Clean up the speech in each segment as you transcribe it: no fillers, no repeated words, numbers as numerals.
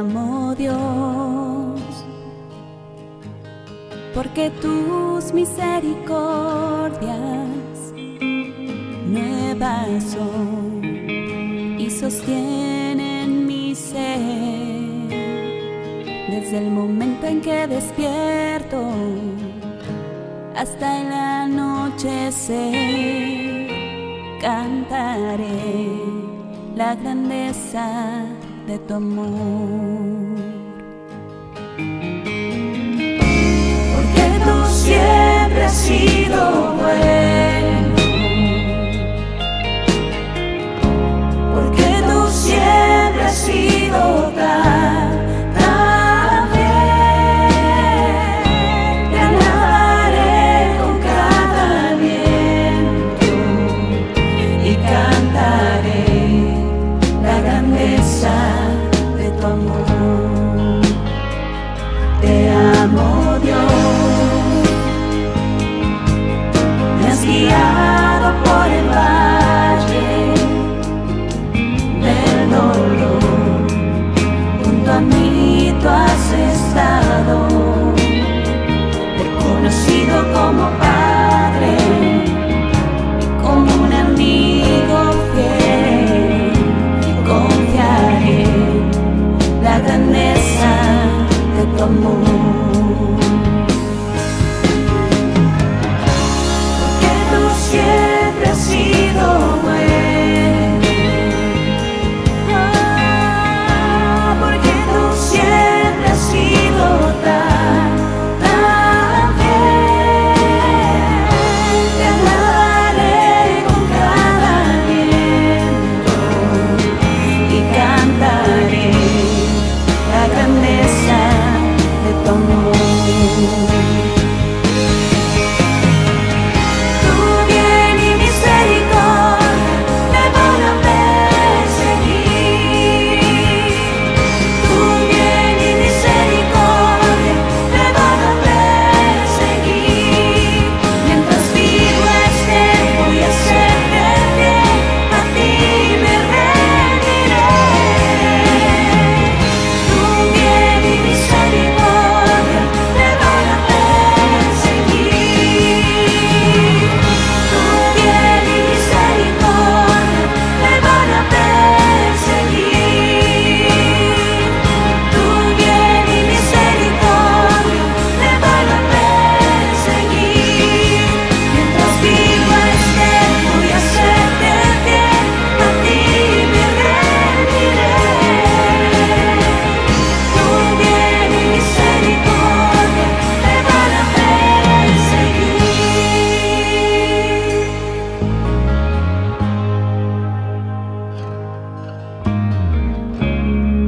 amo, Dios, porque tus misericordias nuevas son y sostienen mi ser. Desde el momento en que despierto hasta el anochecer, cantaré la grandeza de tu amor. Porque tú siempre has sido bueno, porque tú siempre has sido tan fiel. Te alabaré con cada aliento y cantaré la grandeza de tu amor. Te amo, Dios, me has guiado por el valle del dolor, junto a mí tú has estado, te he conocido como Padre y como un amigo fiel, y confiaré en la grandeza de tu amor. Porque tú siempre has sido bueno, porque tú siempre has sido tan fiel. Te alabaré con cada aliento y cantaré la grandeza de tu amor. Tu bien y misericordia me van a perseguir. Tu bien y misericordia me van a perseguir. Mientras vivo voy a serte fiel, a ti me rendiré. Tu bien y misericordia me van a perseguir. Tu bien y misericordia me van a perseguir. Tu bien y misericordia me van a perseguir. Mientras viva voy a serte fiel, a ti me rendiré. Tu bien y misericordia me van a perseguir.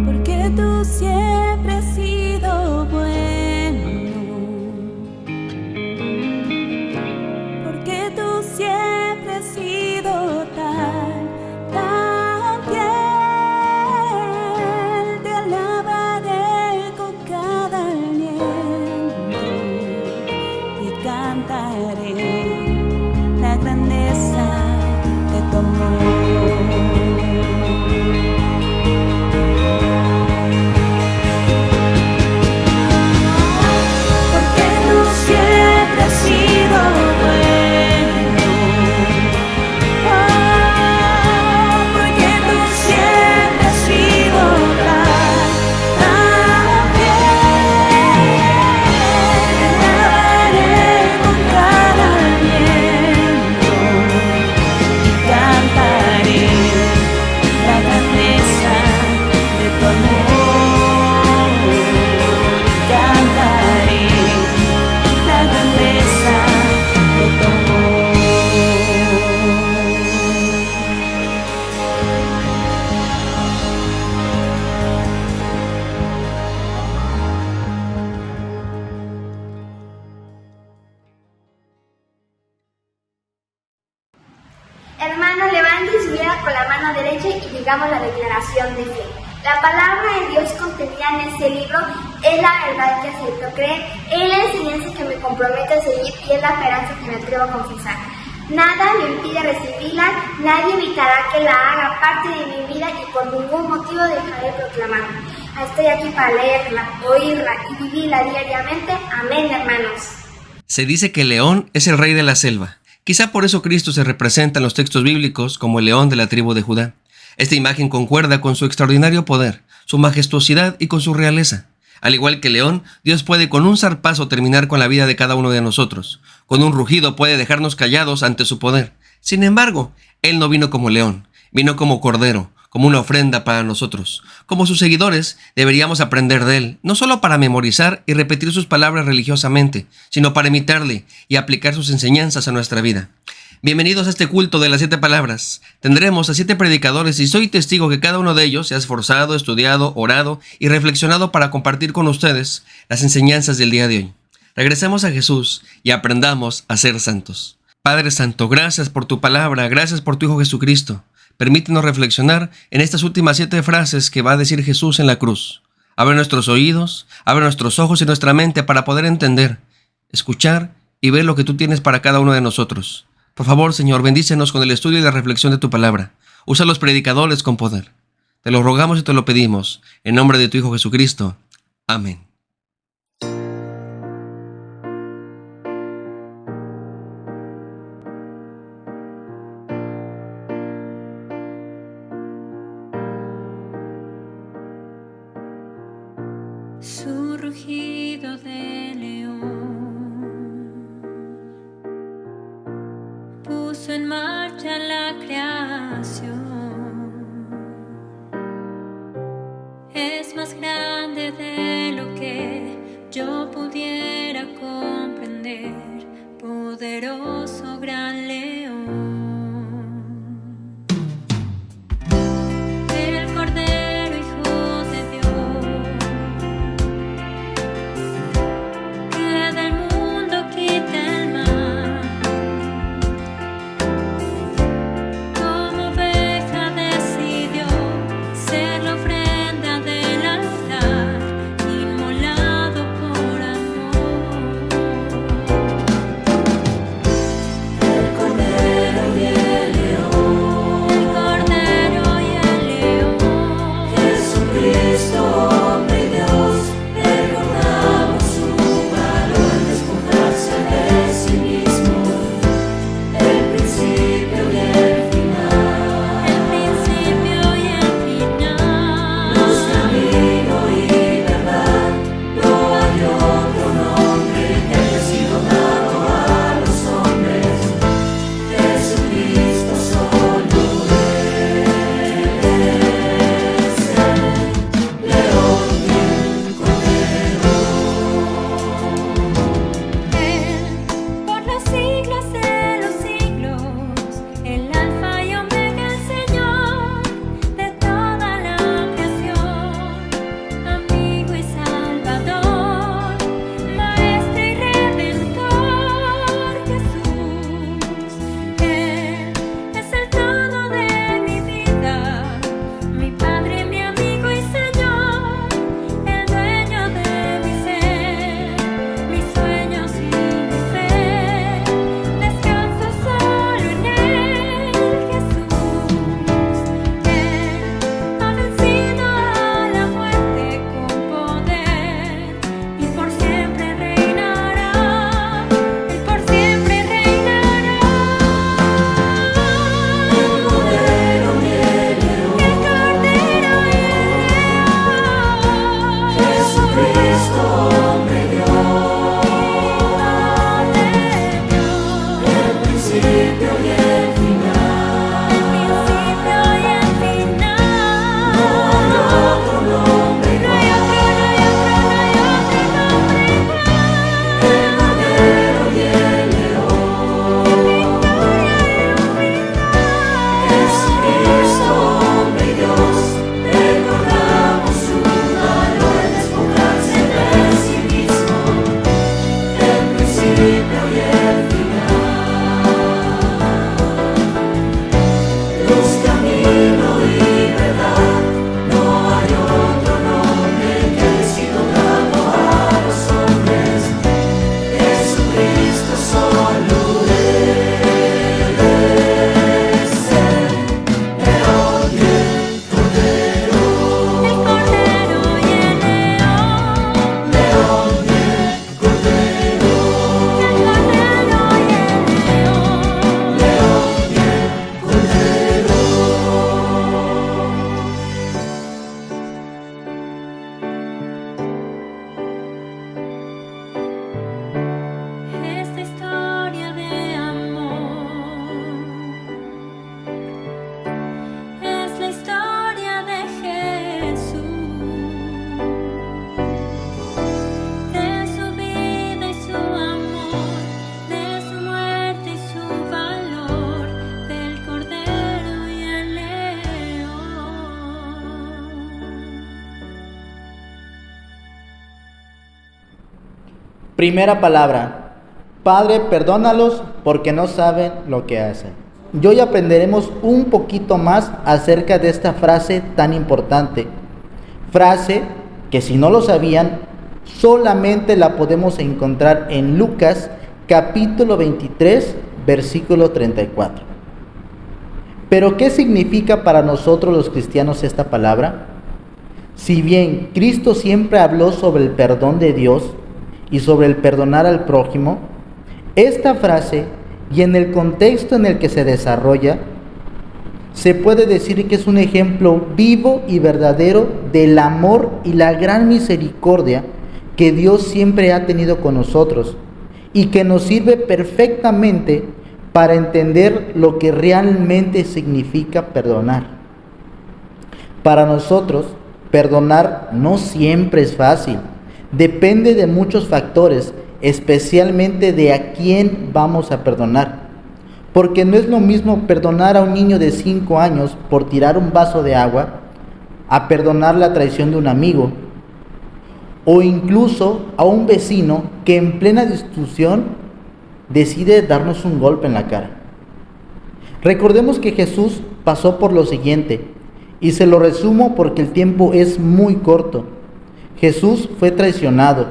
Porque tú siempre has sido bueno, porque tú siempre has sido tan fiel. Te alabaré con cada aliento y cantaré la grandeza de tu amor. Porque tú siempre has sido bueno, porque tú siempre has sido tan fiel. Te alabaré con cada aliento y cantaré la grandeza de tu amor. Cantaré la grandeza de tu amor. Hermano, levante su vida con la mano derecha y digamos la declaración de fe. La palabra de Dios contenida en este libro es la verdad que acepto creer, es la enseñanza que me comprometo a seguir y es la esperanza que me atrevo a confesar. Nada me impide recibirla, nadie evitará que la haga parte de mi vida y por ningún motivo dejaré de proclamarla. Estoy aquí para leerla, oírla y vivirla diariamente. Amén, hermanos. Se dice que el león es el rey de la selva. Quizá por eso Cristo se representa en los textos bíblicos como el león de la tribu de Judá. Esta imagen concuerda con su extraordinario poder, su majestuosidad y con su realeza. Al igual que el león, Dios puede con un zarpazo terminar con la vida de cada uno de nosotros. Con un rugido puede dejarnos callados ante su poder. Sin embargo, Él no vino como león, vino como cordero, como una ofrenda para nosotros. Como sus seguidores, deberíamos aprender de Él, no solo para memorizar y repetir sus palabras religiosamente, sino para imitarle y aplicar sus enseñanzas a nuestra vida. Bienvenidos a este culto de las 7 palabras. Tendremos a 7 predicadores y soy testigo que cada uno de ellos se ha esforzado, estudiado, orado y reflexionado para compartir con ustedes las enseñanzas del día de hoy. Regresemos a Jesús y aprendamos a ser santos. Padre Santo, gracias por tu palabra, gracias por tu Hijo Jesucristo. Permítenos reflexionar en estas últimas 7 frases que va a decir Jesús en la cruz. Abre nuestros oídos, abre nuestros ojos y nuestra mente para poder entender, escuchar y ver lo que tú tienes para cada uno de nosotros. Por favor, Señor, bendícenos con el estudio y la reflexión de tu palabra. Usa a los predicadores con poder. Te lo rogamos y te lo pedimos, en nombre de tu Hijo Jesucristo. Amén. Su rugido de león puso en marcha la creación. Es más grande de lo que yo pudiera comprender, poderoso gran león. El Cordero Hijo de Dios, que Primera palabra: Padre, perdónalos porque no saben lo que hacen. Y hoy aprenderemos un poquito más acerca de esta frase tan importante. Frase que, si no lo sabían, solamente la podemos encontrar en Lucas capítulo 23, versículo 34. Pero ¿qué significa para nosotros los cristianos esta palabra? Si bien Cristo siempre habló sobre el perdón de Dios y sobre el perdonar al prójimo, esta frase, y en el contexto en el que se desarrolla, se puede decir que es un ejemplo vivo y verdadero del amor y la gran misericordia que Dios siempre ha tenido con nosotros, y que nos sirve perfectamente para entender lo que realmente significa perdonar. Para nosotros, perdonar no siempre es fácil. Depende de muchos factores, especialmente de a quién vamos a perdonar. Porque no es lo mismo perdonar a un niño de 5 años por tirar un vaso de agua, a perdonar la traición de un amigo, o incluso a un vecino que en plena discusión decide darnos un golpe en la cara. Recordemos que Jesús pasó por lo siguiente, y se lo resumo porque el tiempo es muy corto. Jesús fue traicionado,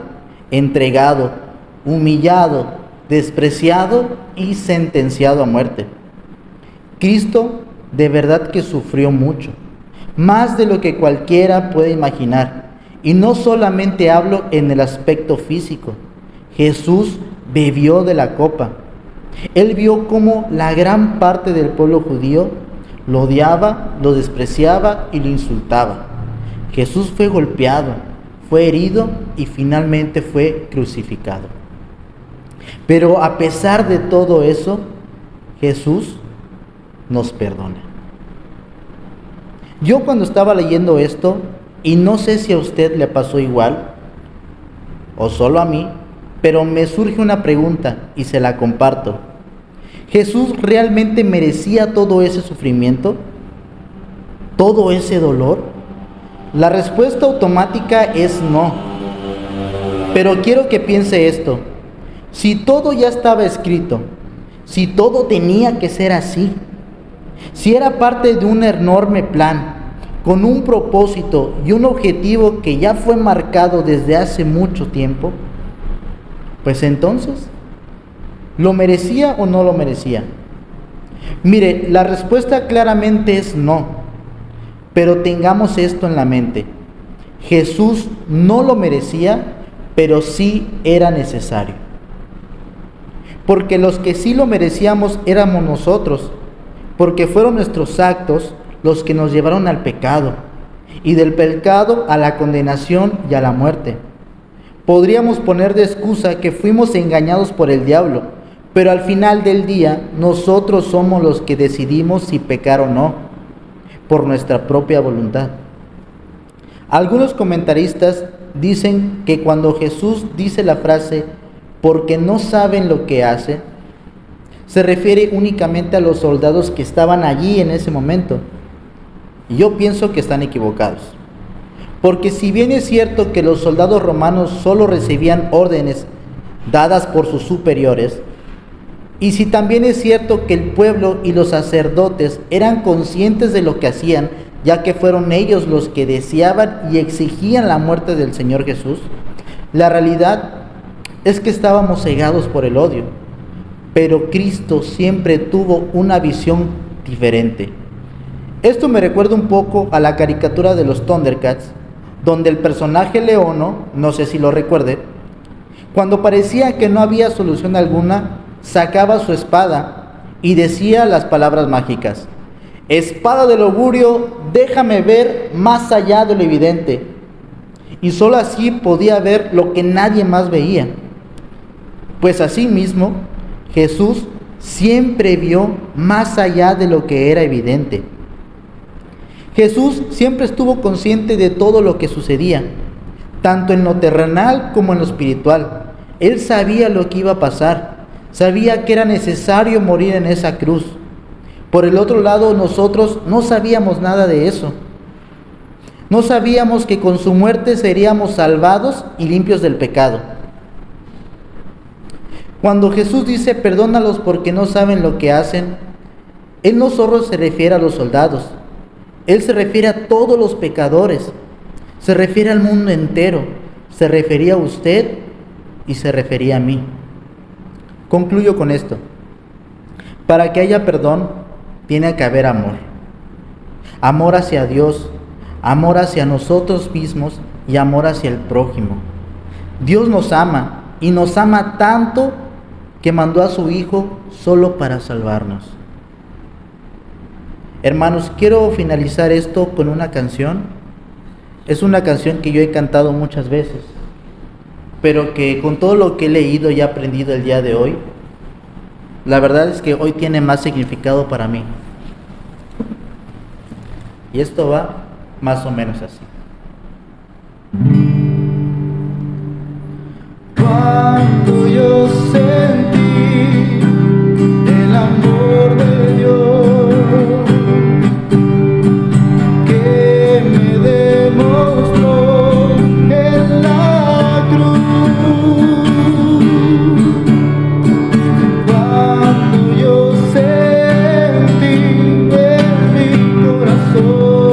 entregado, humillado, despreciado y sentenciado a muerte. Cristo de verdad que sufrió mucho, más de lo que cualquiera puede imaginar. Y no solamente hablo en el aspecto físico. Jesús bebió de la copa. Él vio cómo la gran parte del pueblo judío lo odiaba, lo despreciaba y lo insultaba. Jesús fue golpeado, fue herido y finalmente fue crucificado. Pero a pesar de todo eso, Jesús nos perdona. Yo cuando estaba leyendo esto, y no sé si a usted le pasó igual, o solo a mí, pero me surge una pregunta y se la comparto. ¿Jesús realmente merecía todo ese sufrimiento? ¿Todo ese dolor? La respuesta automática es no. Pero quiero que piense esto. Si todo ya estaba escrito, si todo tenía que ser así, si era parte de un enorme plan, con un propósito y un objetivo que ya fue marcado desde hace mucho tiempo, pues entonces, ¿lo merecía o no lo merecía? Mire, la respuesta claramente es no, pero tengamos esto en la mente. Jesús no lo merecía, pero sí era necesario. Porque los que sí lo merecíamos éramos nosotros, porque fueron nuestros actos los que nos llevaron al pecado, y del pecado a la condenación y a la muerte. Podríamos poner de excusa que fuimos engañados por el diablo, pero al final del día nosotros somos los que decidimos si pecar o no, por nuestra propia voluntad. Algunos comentaristas dicen que cuando Jesús dice la frase "porque no saben lo que hacen", se refiere únicamente a los soldados que estaban allí en ese momento. Y yo pienso que están equivocados. Porque si bien es cierto que los soldados romanos solo recibían órdenes dadas por sus superiores, y si también es cierto que el pueblo y los sacerdotes eran conscientes de lo que hacían, ya que fueron ellos los que deseaban y exigían la muerte del Señor Jesús, la realidad es que estábamos cegados por el odio. Pero Cristo siempre tuvo una visión diferente. Esto me recuerda un poco a la caricatura de los Thundercats, donde el personaje Leono, no sé si lo recuerde, cuando parecía que no había solución alguna, sacaba su espada y decía las palabras mágicas: "Espada del augurio, déjame ver más allá de lo evidente". Y solo así podía ver lo que nadie más veía. Pues así mismo, Jesús siempre vio más allá de lo que era evidente. Jesús siempre estuvo consciente de todo lo que sucedía, tanto en lo terrenal como en lo espiritual. Él sabía lo que iba a pasar, sabía que era necesario morir en esa cruz. Por el otro lado, nosotros no sabíamos nada de eso. No sabíamos que con su muerte seríamos salvados y limpios del pecado. Cuando Jesús dice perdónalos porque no saben lo que hacen, Él no solo se refiere a los soldados, Él se refiere a todos los pecadores, se refiere al mundo entero, se refería a usted y se refería a mí. Concluyo con esto. Para que haya perdón, tiene que haber amor. Amor hacia Dios, amor hacia nosotros mismos y amor hacia el prójimo. Dios nos ama y nos ama tanto que mandó a su Hijo solo para salvarnos. Hermanos, quiero finalizar esto con una canción. Es una canción que yo he cantado muchas veces, pero que con todo lo que he leído y aprendido el día de hoy, la verdad es que hoy tiene más significado para mí. Y esto va más o menos así. Cuando yo sentí el amor de Dios que me demostró en la cruz, cuando yo sentí en mi corazón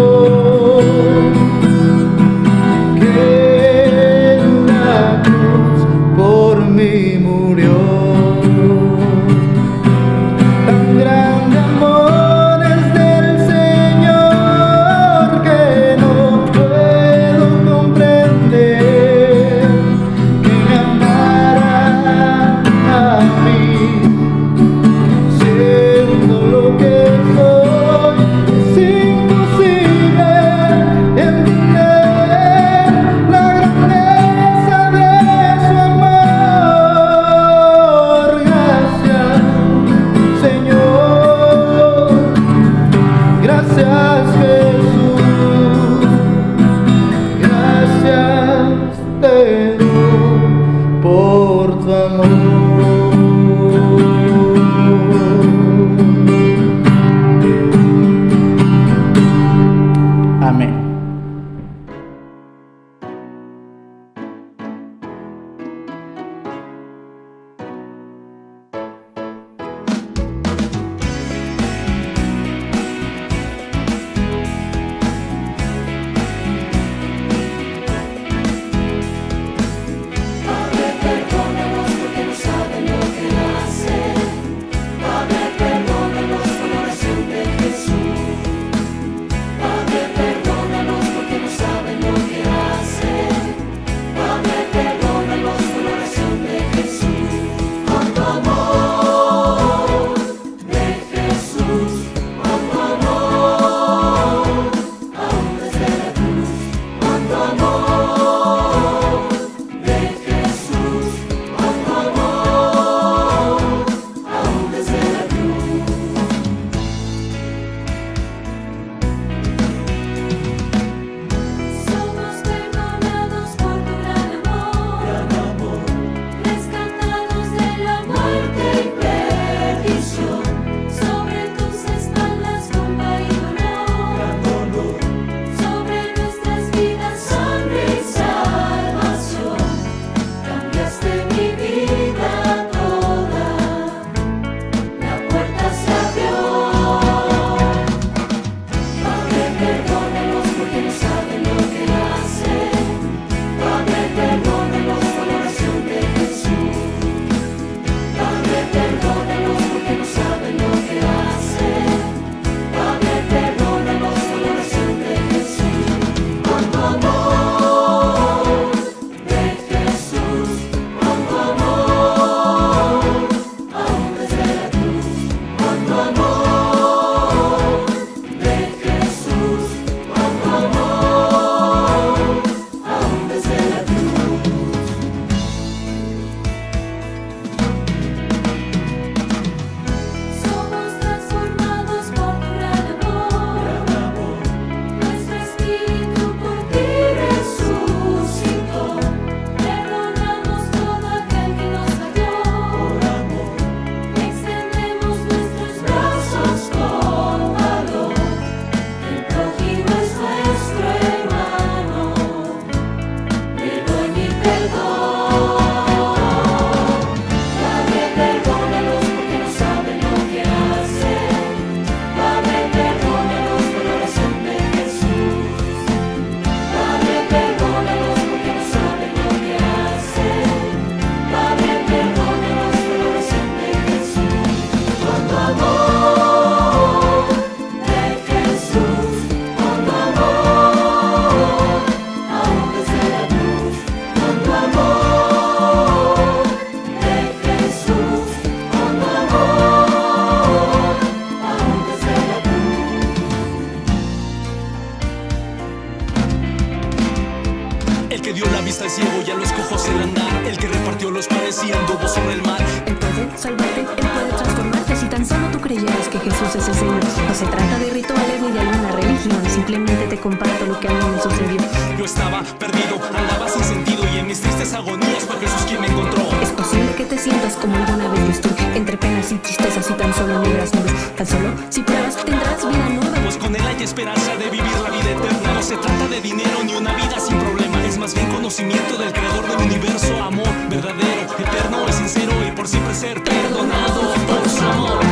que dio la vista al ciego y a los cojos el andar, el que repartió los panes y anduvo sobre el mar. Él puede salvarte, Él puede transformarte si tan solo tú creyeras que Jesús es el Señor. No se trata de rituales ni de alguna religión, simplemente te comparto lo que a mí me sucedió. Yo estaba perdido, andaba sin sentido y en mis tristes agonías fue Jesús quien me encontró. Es posible que te sientas como alguna vez yo estuve, entre penas y tristezas y tan solo negras nubes. Tan solo si pruebas tendrás vida nueva. Pues con él hay esperanza de vivir la vida eterna. No se trata de dinero ni una vida sin problema, es más bien conocimiento del creador del universo. Amor verdadero, eterno y sincero, y por siempre ser perdonado por su amor.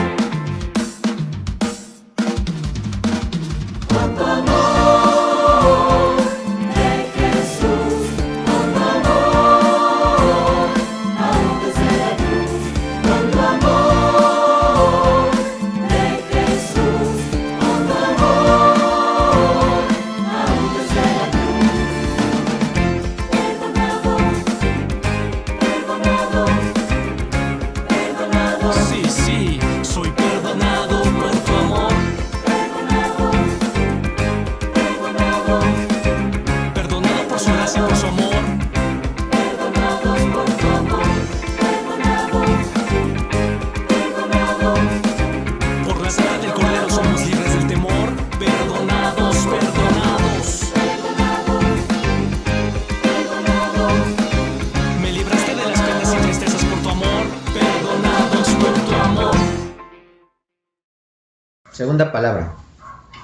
Segunda palabra.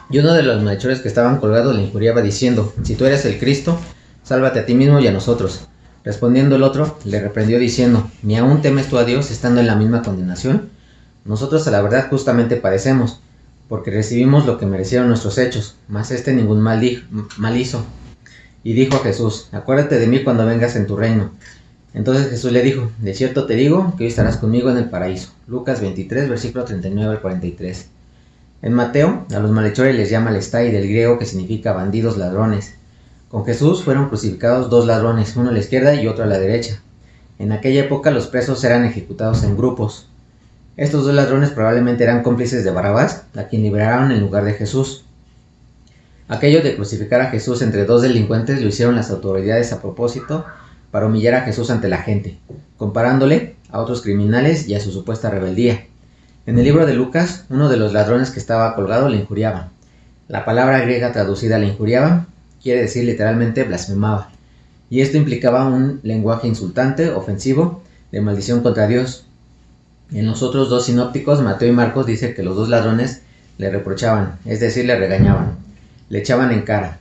Y uno de los malhechores que estaban colgados le injuriaba diciendo: si tú eres el Cristo, sálvate a ti mismo y a nosotros. Respondiendo el otro, le reprendió diciendo: ¿ni aún temes tú a Dios estando en la misma condenación? Nosotros a la verdad justamente padecemos, porque recibimos lo que merecieron nuestros hechos, mas este ningún mal hizo. Y dijo a Jesús: acuérdate de mí cuando vengas en tu reino. Entonces Jesús le dijo: de cierto te digo que hoy estarás conmigo en el paraíso. Lucas 23, versículo 39 al 43. En Mateo, a los malhechores les llama lestai, del griego que significa bandidos, ladrones. Con Jesús fueron crucificados dos ladrones, uno a la izquierda y otro a la derecha. En aquella época los presos eran ejecutados en grupos. Estos dos ladrones probablemente eran cómplices de Barrabás, a quien liberaron en lugar de Jesús. Aquello de crucificar a Jesús entre dos delincuentes lo hicieron las autoridades a propósito para humillar a Jesús ante la gente, comparándole a otros criminales y a su supuesta rebeldía. En el libro de Lucas, uno de los ladrones que estaba colgado le injuriaba. La palabra griega traducida le injuriaba quiere decir literalmente blasfemaba, y esto implicaba un lenguaje insultante, ofensivo, de maldición contra Dios. En los otros dos sinópticos, Mateo y Marcos, dice que los dos ladrones le reprochaban, es decir, le regañaban, le echaban en cara.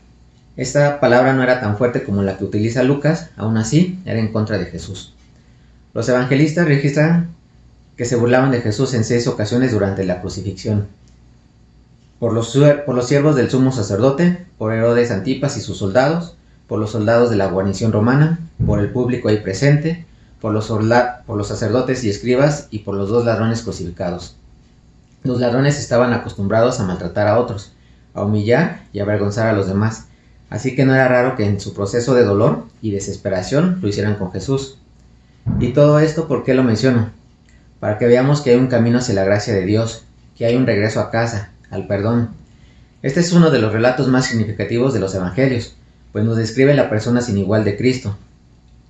Esta palabra no era tan fuerte como la que utiliza Lucas, aún así era en contra de Jesús. Los evangelistas registran que se burlaban de Jesús en 6 ocasiones durante la crucifixión. Por los siervos del sumo sacerdote, por Herodes Antipas y sus soldados, por los soldados de la guarnición romana, por el público ahí presente, por los sacerdotes y escribas y por los dos ladrones crucificados. Los ladrones estaban acostumbrados a maltratar a otros, a humillar y avergonzar a los demás, así que no era raro que en su proceso de dolor y desesperación lo hicieran con Jesús. Y todo esto, ¿por qué lo menciono? Para que veamos que hay un camino hacia la gracia de Dios, que hay un regreso a casa, al perdón. Este es uno de los relatos más significativos de los evangelios, pues nos describe la persona sin igual de Cristo.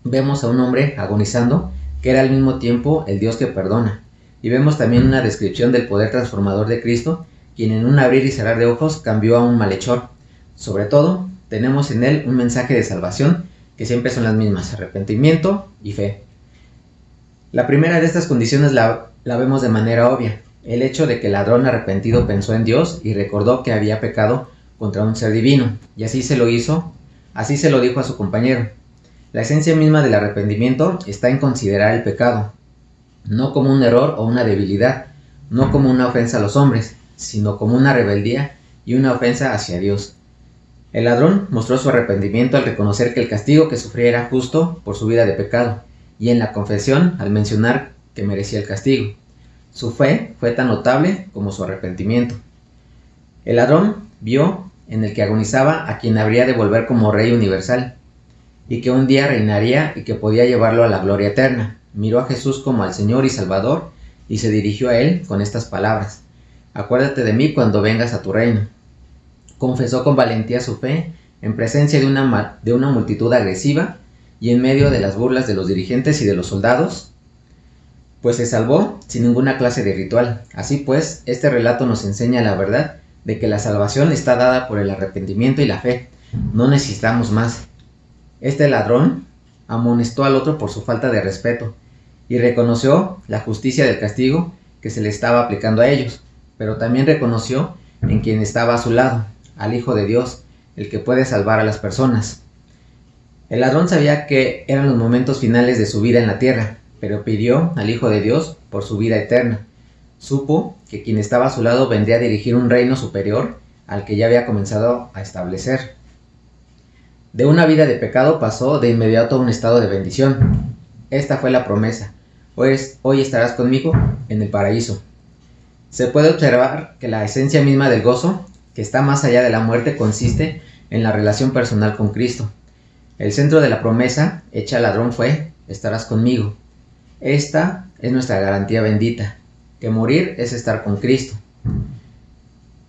Vemos a un hombre agonizando, que era al mismo tiempo el Dios que perdona, y vemos también una descripción del poder transformador de Cristo, quien en un abrir y cerrar de ojos cambió a un malhechor. Sobre todo, tenemos en él un mensaje de salvación, que siempre son las mismas: arrepentimiento y fe. La primera de estas condiciones la vemos de manera obvia, el hecho de que el ladrón arrepentido pensó en Dios y recordó que había pecado contra un ser divino, y así se lo dijo a su compañero. La esencia misma del arrepentimiento está en considerar el pecado, no como un error o una debilidad, no como una ofensa a los hombres, sino como una rebeldía y una ofensa hacia Dios. El ladrón mostró su arrepentimiento al reconocer que el castigo que sufría era justo por su vida de pecado, y en la confesión al mencionar que merecía el castigo. Su fe fue tan notable como su arrepentimiento. El ladrón vio en el que agonizaba a quien habría de volver como Rey universal, y que un día reinaría y que podía llevarlo a la gloria eterna. Miró a Jesús como al Señor y Salvador, y se dirigió a él con estas palabras: acuérdate de mí cuando vengas a tu reino. Confesó con valentía su fe en presencia de una multitud agresiva y en medio de las burlas de los dirigentes y de los soldados, pues se salvó sin ninguna clase de ritual. Así pues, este relato nos enseña la verdad de que la salvación está dada por el arrepentimiento y la fe. No necesitamos más. Este ladrón amonestó al otro por su falta de respeto y reconoció la justicia del castigo que se le estaba aplicando a ellos, pero también reconoció en quien estaba a su lado, al Hijo de Dios, el que puede salvar a las personas. El ladrón sabía que eran los momentos finales de su vida en la tierra, pero pidió al Hijo de Dios por su vida eterna. Supo que quien estaba a su lado vendría a dirigir un reino superior al que ya había comenzado a establecer. De una vida de pecado pasó de inmediato a un estado de bendición. Esta fue la promesa: hoy estarás conmigo en el paraíso. Se puede observar que la esencia misma del gozo, que está más allá de la muerte, consiste en la relación personal con Cristo. El centro de la promesa hecha al ladrón fue: estarás conmigo. Esta es nuestra garantía bendita, que morir es estar con Cristo.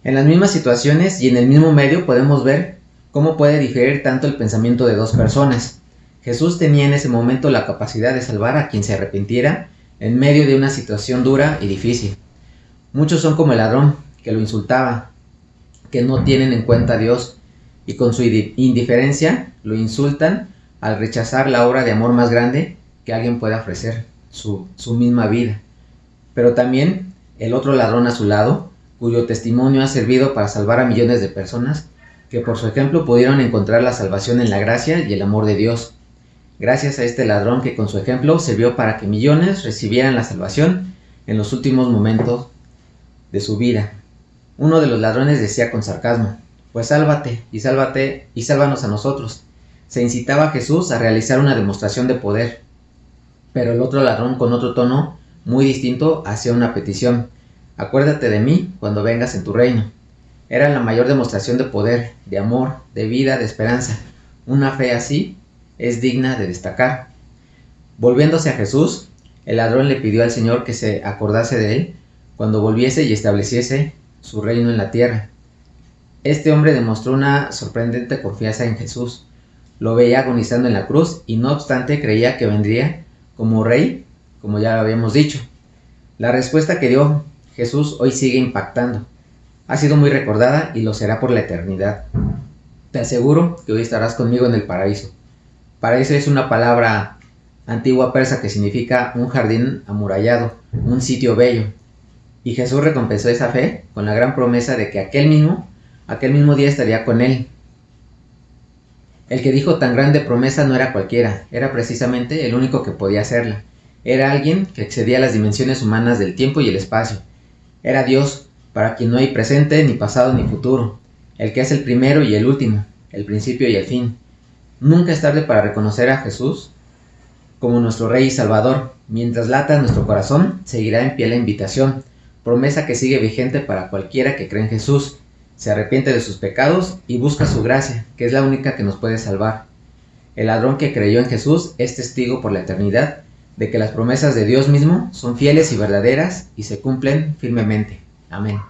En las mismas situaciones y en el mismo medio podemos ver cómo puede diferir tanto el pensamiento de dos personas. Jesús tenía en ese momento la capacidad de salvar a quien se arrepintiera en medio de una situación dura y difícil. Muchos son como el ladrón, que lo insultaba, que no tienen en cuenta a Dios, y con su indiferencia lo insultan al rechazar la obra de amor más grande que alguien pueda ofrecer, su misma vida. Pero también el otro ladrón a su lado, cuyo testimonio ha servido para salvar a millones de personas, que por su ejemplo pudieron encontrar la salvación en la gracia y el amor de Dios. Gracias a este ladrón que con su ejemplo sirvió para que millones recibieran la salvación en los últimos momentos de su vida. Uno de los ladrones decía con sarcasmo: pues sálvate y sálvanos a nosotros. Se incitaba a Jesús a realizar una demostración de poder. Pero el otro ladrón, con otro tono muy distinto, hacía una petición: acuérdate de mí cuando vengas en tu reino. Era la mayor demostración de poder, de amor, de vida, de esperanza. Una fe así es digna de destacar. Volviéndose a Jesús, el ladrón le pidió al Señor que se acordase de él cuando volviese y estableciese su reino en la tierra. Este hombre demostró una sorprendente confianza en Jesús. Lo veía agonizando en la cruz y no obstante creía que vendría como rey, como ya lo habíamos dicho. La respuesta que dio Jesús hoy sigue impactando. Ha sido muy recordada y lo será por la eternidad. Te aseguro que hoy estarás conmigo en el paraíso. Paraíso es una palabra antigua persa que significa un jardín amurallado, un sitio bello. Y Jesús recompensó esa fe con la gran promesa de que aquel mismo día estaría con él. El que dijo tan grande promesa no era cualquiera, era precisamente el único que podía hacerla. Era alguien que excedía las dimensiones humanas del tiempo y el espacio. Era Dios, para quien no hay presente, ni pasado, ni futuro. El que es el primero y el último, el principio y el fin. Nunca es tarde para reconocer a Jesús como nuestro Rey y Salvador. Mientras lata nuestro corazón, seguirá en pie la invitación, promesa que sigue vigente para cualquiera que cree en Jesús, se arrepiente de sus pecados y busca su gracia, que es la única que nos puede salvar. El ladrón que creyó en Jesús es testigo por la eternidad de que las promesas de Dios mismo son fieles y verdaderas y se cumplen firmemente. Amén.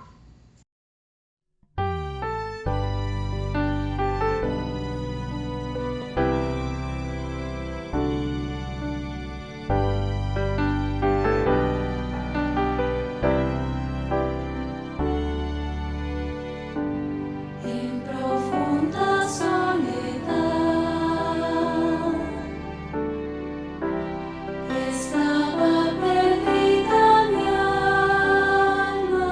En profunda soledad estaba perdida mi alma.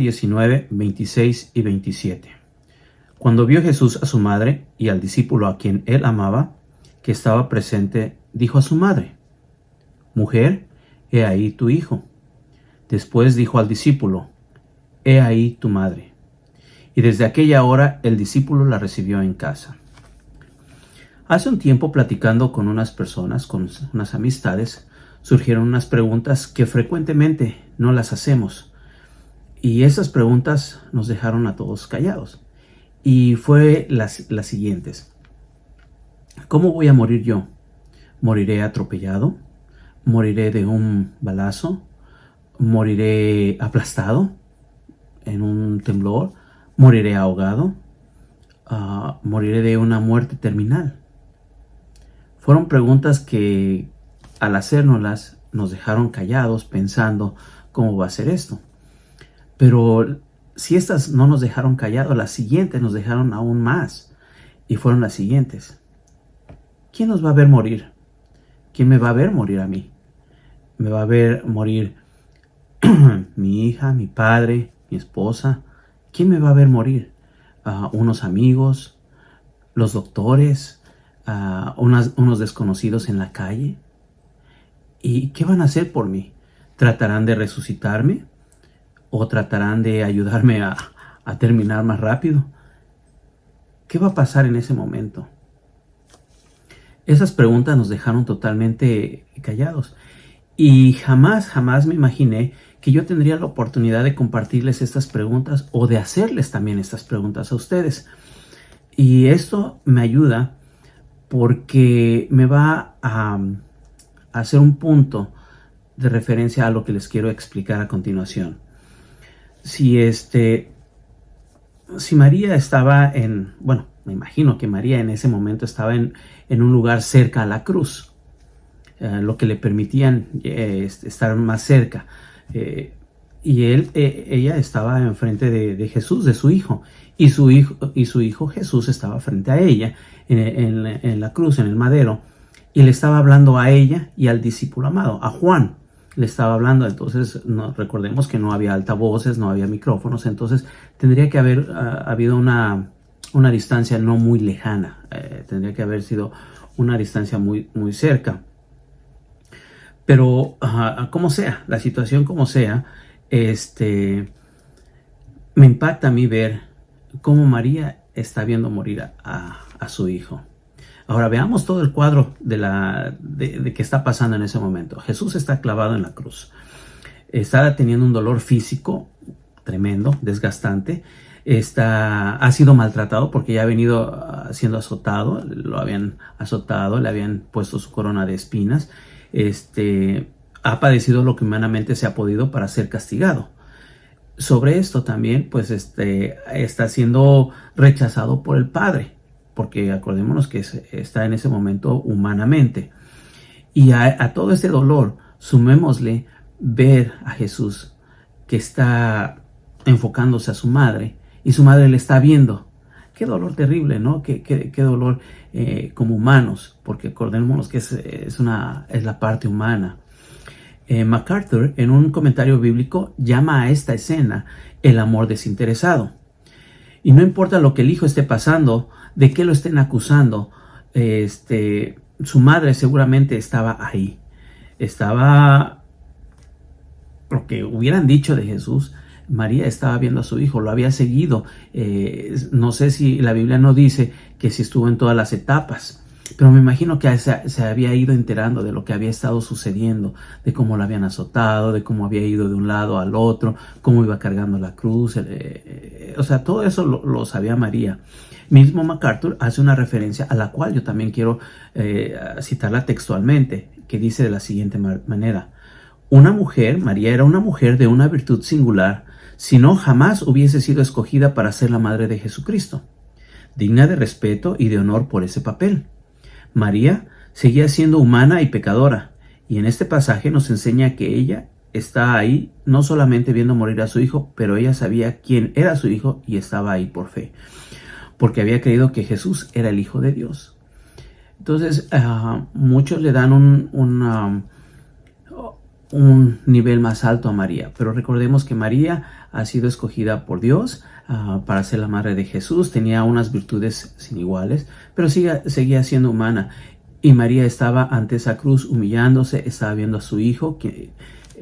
19, 26 y 27. Cuando vio Jesús a su madre y al discípulo a quien él amaba, que estaba presente, dijo a su madre: Mujer, he ahí tu hijo. Después dijo al discípulo: He ahí tu madre. Y desde aquella hora el discípulo la recibió en casa. Hace un tiempo, platicando con unas personas, con unas amistades, surgieron unas preguntas que frecuentemente no las hacemos. Y esas preguntas nos dejaron a todos callados. Y fue las siguientes. ¿Cómo voy a morir yo? ¿Moriré atropellado? ¿Moriré de un balazo? ¿Moriré aplastado en un temblor? ¿Moriré ahogado? ¿Moriré de una muerte terminal? Fueron preguntas que al hacérnoslas nos dejaron callados pensando cómo va a ser esto. Pero si estas no nos dejaron callados, las siguientes nos dejaron aún más. Y fueron las siguientes. ¿Quién nos va a ver morir? ¿Quién me va a ver morir a mí? ¿Me va a ver morir mi hija, mi padre, mi esposa? ¿Quién me va a ver morir? ¿Unos amigos? ¿Los doctores? ¿Unos desconocidos en la calle? ¿Y qué van a hacer por mí? ¿Tratarán de resucitarme? ¿O tratarán de ayudarme a terminar más rápido? ¿Qué va a pasar en ese momento? Esas preguntas nos dejaron totalmente callados. Y jamás me imaginé que yo tendría la oportunidad de compartirles estas preguntas o de hacerles también estas preguntas a ustedes. Y esto me ayuda porque me va a hacer un punto de referencia a lo que les quiero explicar a continuación. Si María estaba me imagino que María en ese momento estaba en un lugar cerca a la cruz, lo que le permitían estar más cerca. Y ella estaba enfrente de Jesús, de su hijo, y su hijo Jesús estaba frente a ella en la cruz, en el madero, y le estaba hablando a ella y al discípulo amado, a Juan. Le estaba hablando. Entonces recordemos que no había altavoces, no había micrófonos, entonces tendría que haber habido una distancia no muy lejana, tendría que haber sido una distancia muy, muy cerca. Pero como sea, la situación como sea, me impacta a mí ver cómo María está viendo morir a su hijo. Ahora veamos todo el cuadro de qué está pasando en ese momento. Jesús está clavado en la cruz. Está teniendo un dolor físico tremendo, desgastante. Ha sido maltratado porque ya ha venido siendo azotado. Lo habían azotado, le habían puesto su corona de espinas. Ha padecido lo que humanamente se ha podido para ser castigado. Sobre esto también, pues, está siendo rechazado por el Padre, porque acordémonos que está en ese momento humanamente. Y a todo este dolor, sumémosle ver a Jesús que está enfocándose a su madre y su madre le está viendo. Qué dolor terrible, ¿no? Qué dolor como humanos, porque acordémonos que es la parte humana. MacArthur, en un comentario bíblico, llama a esta escena el amor desinteresado. Y no importa lo que el hijo esté pasando, de qué lo estén acusando, su madre seguramente estaba ahí. Estaba, lo que hubieran dicho de Jesús, María estaba viendo a su hijo, lo había seguido. No sé si la Biblia no dice que si estuvo en todas las etapas, pero me imagino que se había ido enterando de lo que había estado sucediendo, de cómo la habían azotado, de cómo había ido de un lado al otro, cómo iba cargando la cruz. O sea, todo eso lo sabía María. Mismo MacArthur hace una referencia a la cual yo también quiero citarla textualmente, que dice de la siguiente manera: María era una mujer de una virtud singular, si no jamás hubiese sido escogida para ser la madre de Jesucristo, digna de respeto y de honor por ese papel. María seguía siendo humana y pecadora, y en este pasaje nos enseña que ella está ahí no solamente viendo morir a su hijo, pero ella sabía quién era su hijo y estaba ahí por fe, porque había creído que Jesús era el Hijo de Dios. Entonces, muchos le dan un nivel más alto a María. Pero recordemos que María ha sido escogida por Dios para ser la madre de Jesús. Tenía unas virtudes sin iguales, pero seguía siendo humana. Y María estaba ante esa cruz humillándose, estaba viendo a su hijo, que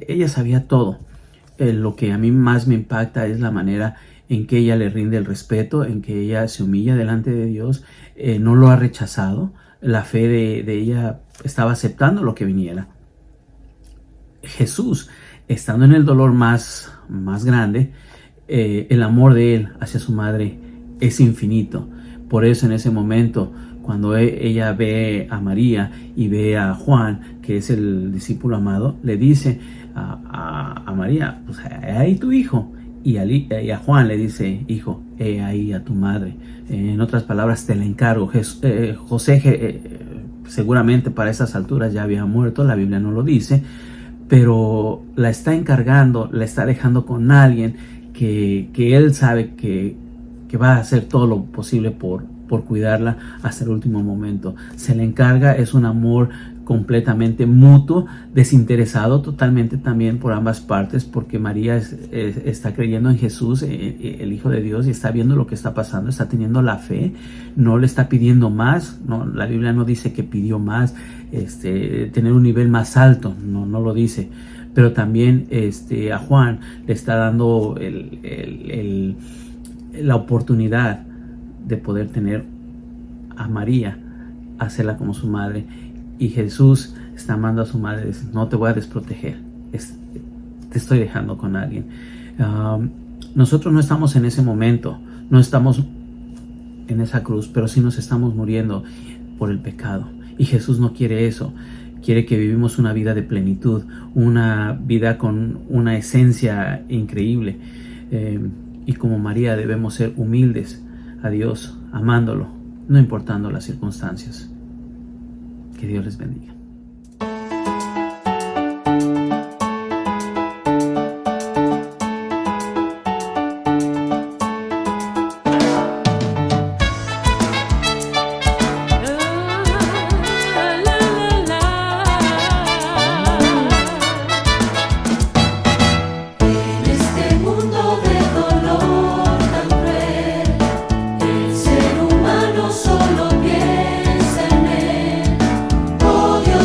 ella sabía todo. Lo que a mí más me impacta es la manera en que ella le rinde el respeto, en que ella se humilla delante de Dios, no lo ha rechazado. La fe de ella estaba aceptando lo que viniera. Jesús, estando en el dolor más grande, el amor de él hacia su madre es infinito. Por eso en ese momento, cuando ella ve a María y ve a Juan, que es el discípulo amado, le dice a María, pues ahí tu hijo. Y a Juan le dice, hijo, ahí a tu madre. En otras palabras, te la encargo. José seguramente para esas alturas ya había muerto, la Biblia no lo dice, pero la está encargando, la está dejando con alguien que él sabe que va a hacer todo lo posible por cuidarla hasta el último momento. Se le encarga, es un amor completamente mutuo, desinteresado totalmente también por ambas partes, porque María está creyendo en Jesús, el Hijo de Dios, y está viendo lo que está pasando, está teniendo la fe, no le está pidiendo más, no, la Biblia no dice que pidió más, tener un nivel más alto, no lo dice, pero también a Juan le está dando la oportunidad de poder tener a María, hacerla como su madre. Y Jesús está amando a su madre, dice, no te voy a desproteger, te estoy dejando con alguien. Nosotros no estamos en ese momento, no estamos en esa cruz, pero sí nos estamos muriendo por el pecado. Y Jesús no quiere eso, quiere que vivimos una vida de plenitud, una vida con una esencia increíble. Y como María debemos ser humildes a Dios, amándolo, no importando las circunstancias. Que Dios les bendiga. En este mundo de dolor tan cruel, el ser humano solo piensa en él. Oh Dios.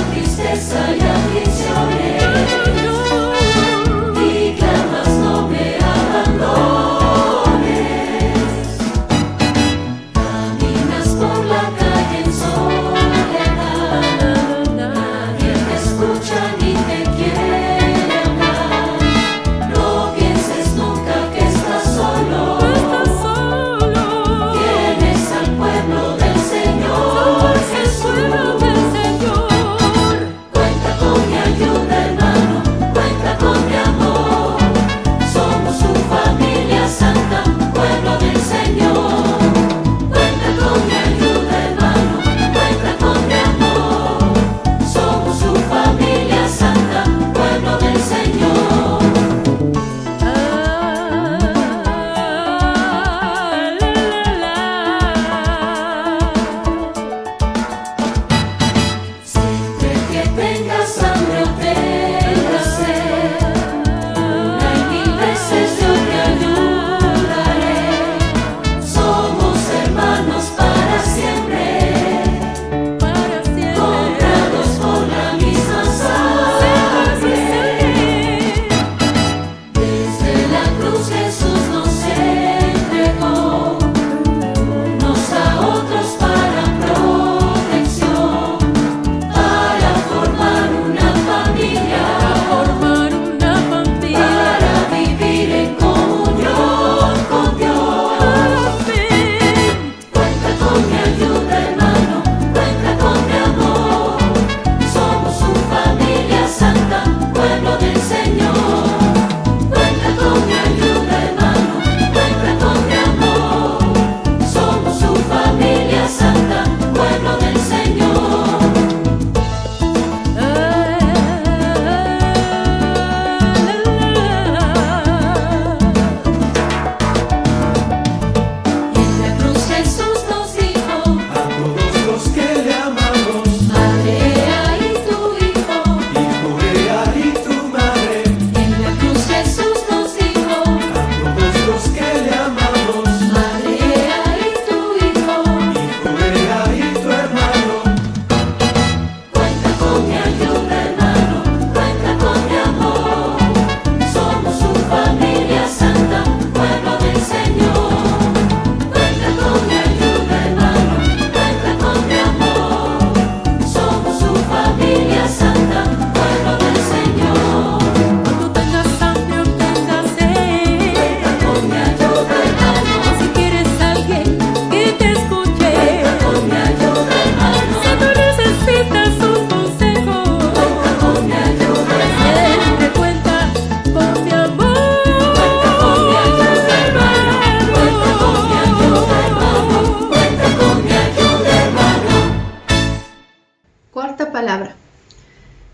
Cuarta palabra.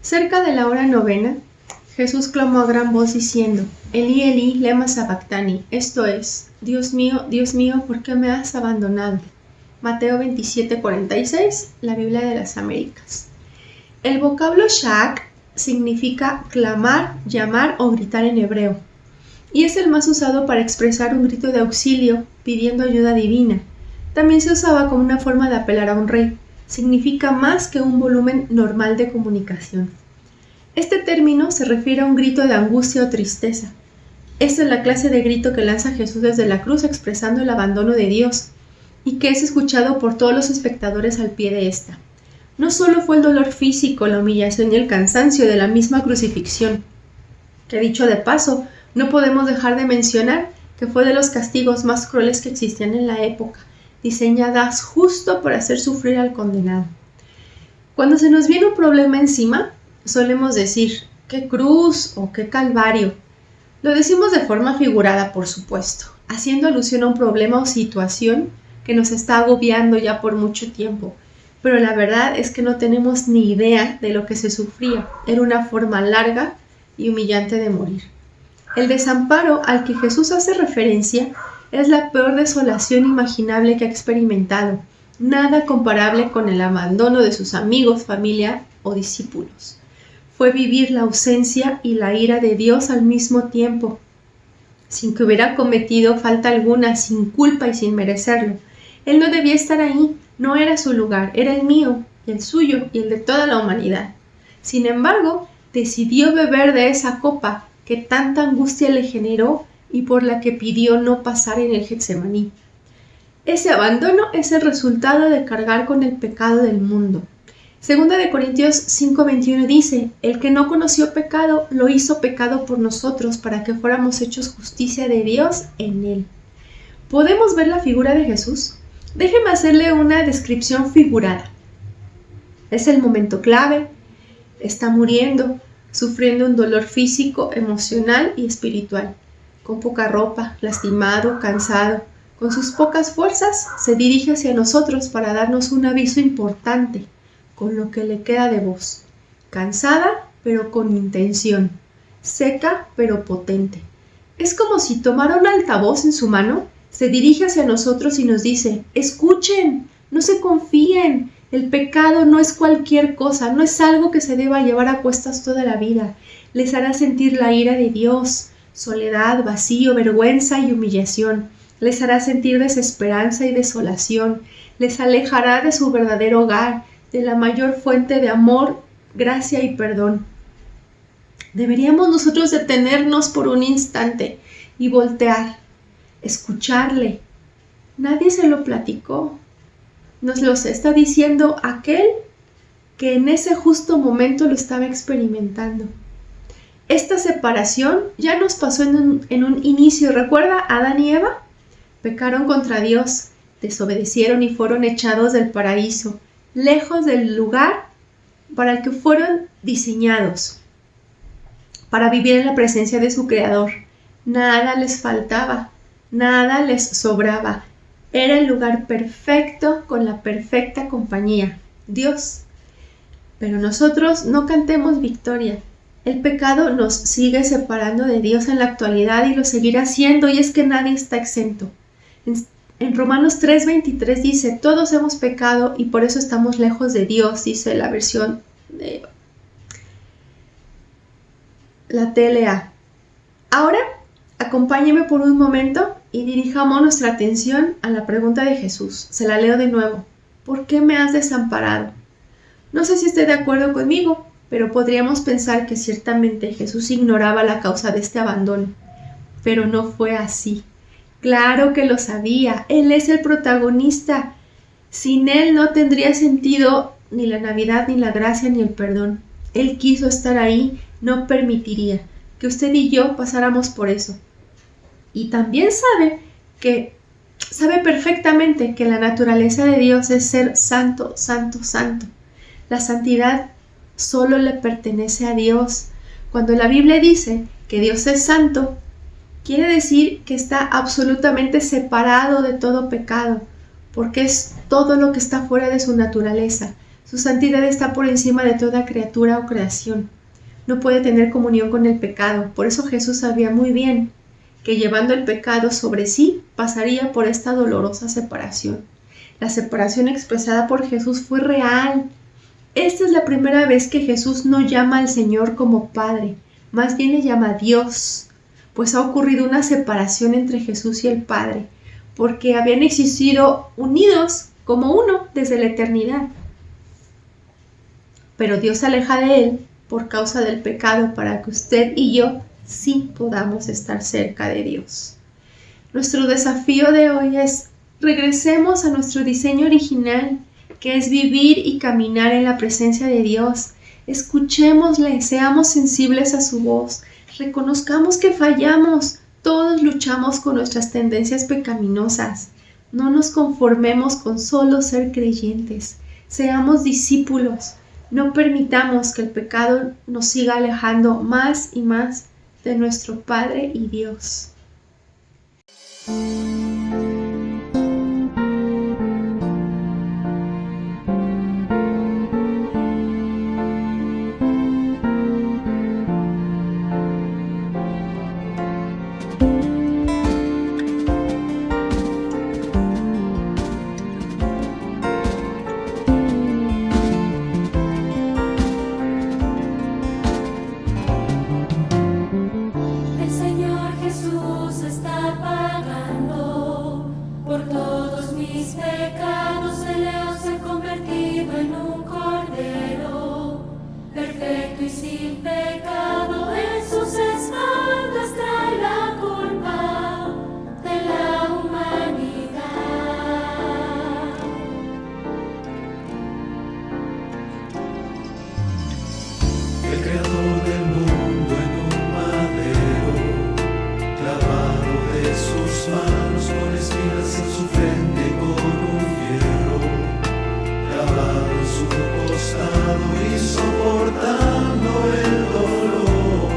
Cerca de la hora novena, Jesús clamó a gran voz diciendo, Elí, Elí, lema sabactani, esto es, Dios mío, ¿por qué me has abandonado? Mateo 27:46, la Biblia de las Américas. El vocablo sha'ak significa clamar, llamar o gritar en hebreo, y es el más usado para expresar un grito de auxilio pidiendo ayuda divina. También se usaba como una forma de apelar a un rey. Significa más que un volumen normal de comunicación. Este término se refiere a un grito de angustia o tristeza. Esta es la clase de grito que lanza Jesús desde la cruz expresando el abandono de Dios y que es escuchado por todos los espectadores al pie de esta. No solo fue el dolor físico, la humillación y el cansancio de la misma crucifixión, que dicho de paso, no podemos dejar de mencionar que fue de los castigos más crueles que existían en la época, diseñadas justo para hacer sufrir al condenado. Cuando se nos viene un problema encima, solemos decir, ¡qué cruz! O ¡qué calvario! Lo decimos de forma figurada, por supuesto, haciendo alusión a un problema o situación que nos está agobiando ya por mucho tiempo. Pero la verdad es que no tenemos ni idea de lo que se sufría. Era una forma larga y humillante de morir. El desamparo al que Jesús hace referencia es la peor desolación imaginable que ha experimentado, nada comparable con el abandono de sus amigos, familia o discípulos. Fue vivir la ausencia y la ira de Dios al mismo tiempo, sin que hubiera cometido falta alguna, sin culpa y sin merecerlo. Él no debía estar ahí, no era su lugar, era el mío, y el suyo, y el de toda la humanidad. Sin embargo, decidió beber de esa copa que tanta angustia le generó y por la que pidió no pasar en el Getsemaní. Ese abandono es el resultado de cargar con el pecado del mundo. Segunda de Corintios 5:21 dice, el que no conoció pecado, lo hizo pecado por nosotros para que fuéramos hechos justicia de Dios en él. ¿Podemos ver la figura de Jesús? Déjeme hacerle una descripción figurada. Es el momento clave, está muriendo, sufriendo un dolor físico, emocional y espiritual. Con poca ropa, lastimado, cansado, con sus pocas fuerzas, se dirige hacia nosotros para darnos un aviso importante, con lo que le queda de voz. Cansada, pero con intención. Seca, pero potente. Es como si tomara un altavoz en su mano, se dirige hacia nosotros y nos dice, escuchen, no se confíen, el pecado no es cualquier cosa, no es algo que se deba llevar a cuestas toda la vida. Les hará sentir la ira de Dios, soledad, vacío, vergüenza y humillación. Les hará sentir desesperanza y desolación. Les alejará de su verdadero hogar, de la mayor fuente de amor, gracia y perdón. Deberíamos nosotros detenernos por un instante y voltear, escucharle. Nadie se lo platicó. Nos los está diciendo aquel que en ese justo momento lo estaba experimentando. Esta separación ya nos pasó en un inicio. ¿Recuerda Adán y Eva? Pecaron contra Dios, desobedecieron y fueron echados del paraíso, lejos del lugar para el que fueron diseñados, para vivir en la presencia de su Creador. Nada les faltaba, nada les sobraba. Era el lugar perfecto con la perfecta compañía, Dios. Pero nosotros no cantemos victoria. El pecado nos sigue separando de Dios en la actualidad y lo seguirá haciendo, y es que nadie está exento. En Romanos 3:23 dice, todos hemos pecado y por eso estamos lejos de Dios, dice la versión de la TLA. Ahora, acompáñeme por un momento y dirijamos nuestra atención a la pregunta de Jesús. Se la leo de nuevo. ¿Por qué me has desamparado? No sé si esté de acuerdo conmigo, pero podríamos pensar que ciertamente Jesús ignoraba la causa de este abandono. Pero no fue así. Claro que lo sabía. Él es el protagonista. Sin él no tendría sentido ni la Navidad, ni la gracia, ni el perdón. Él quiso estar ahí, no permitiría que usted y yo pasáramos por eso. Y también sabe perfectamente que la naturaleza de Dios es ser santo, santo, santo. La santidad solo le pertenece a Dios. Cuando la Biblia dice que Dios es santo, quiere decir que está absolutamente separado de todo pecado, porque es todo lo que está fuera de su naturaleza. Su santidad está por encima de toda criatura o creación. No puede tener comunión con el pecado. Por eso Jesús sabía muy bien que llevando el pecado sobre sí, pasaría por esta dolorosa separación. La separación expresada por Jesús fue real. Esta es la primera vez que Jesús no llama al Señor como Padre, más bien le llama Dios, pues ha ocurrido una separación entre Jesús y el Padre, porque habían existido unidos como uno desde la eternidad. Pero Dios se aleja de él por causa del pecado para que usted y yo sí podamos estar cerca de Dios. Nuestro desafío de hoy es: regresemos a nuestro diseño original, que es vivir y caminar en la presencia de Dios. Escuchémosle, seamos sensibles a su voz, reconozcamos que fallamos, todos luchamos con nuestras tendencias pecaminosas. No nos conformemos con solo ser creyentes, seamos discípulos. No permitamos que el pecado nos siga alejando más y más de nuestro Padre y Dios. El Señor Jesús está pagando por todos mis pecados. El león se ha convertido en un cordero, perfecto y sin pecado. En sus espaldas trae la culpa de la humanidad. El creador del mundo en un madero, clavado de sus manos con espinas en su frente y con un hierro, clavado en su costado y soportando el dolor,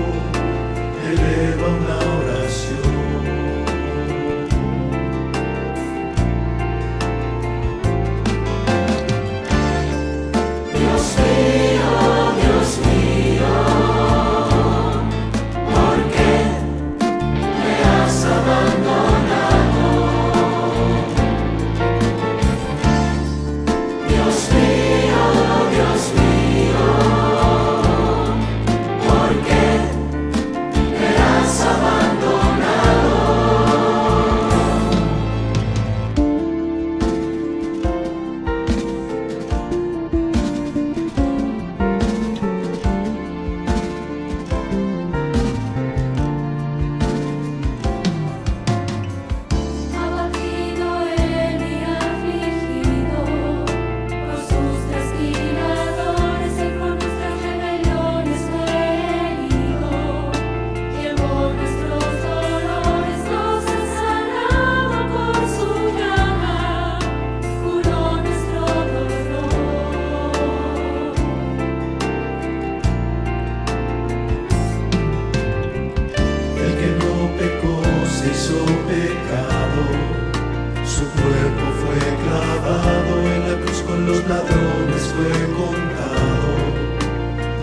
eleva una oración. Dios mío, Dios mío, ¿por qué me has abandonado? Dios mío, ¿por qué me has abandonado? Abatido él y afligido por sus trasquiladores, él por nuestras rebeliones fue herido, llevó nuestros dolores, nos ha sanado por su llaga, curó nuestro dolor. El que no pecó se hizo pecado, su cuerpo fue clavado en la cruz con los ladrones fue contado,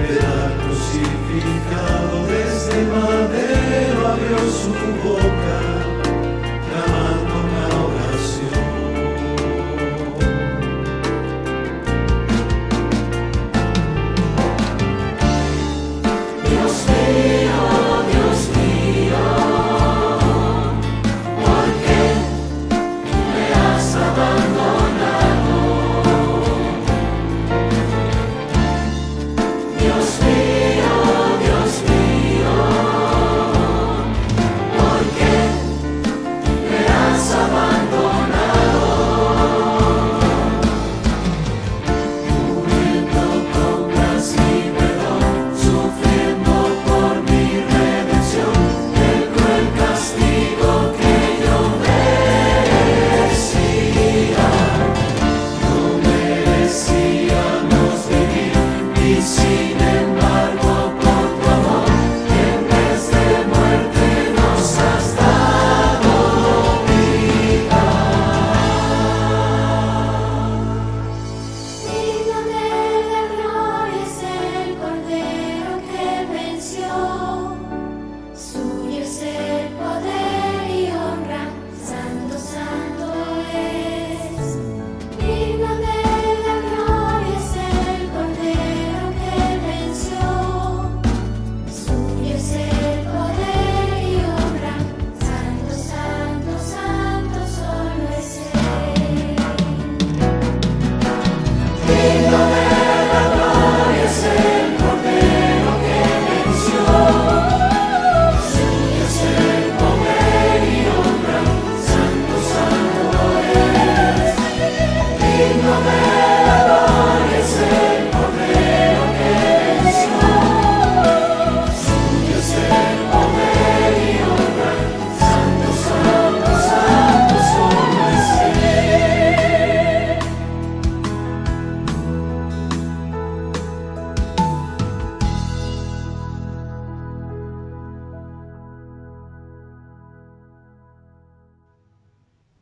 era crucificado desde el madero abrió su boca, clamando una oración. Dios mío, ¿por qué me has abandonado? Dios mío, ¿por qué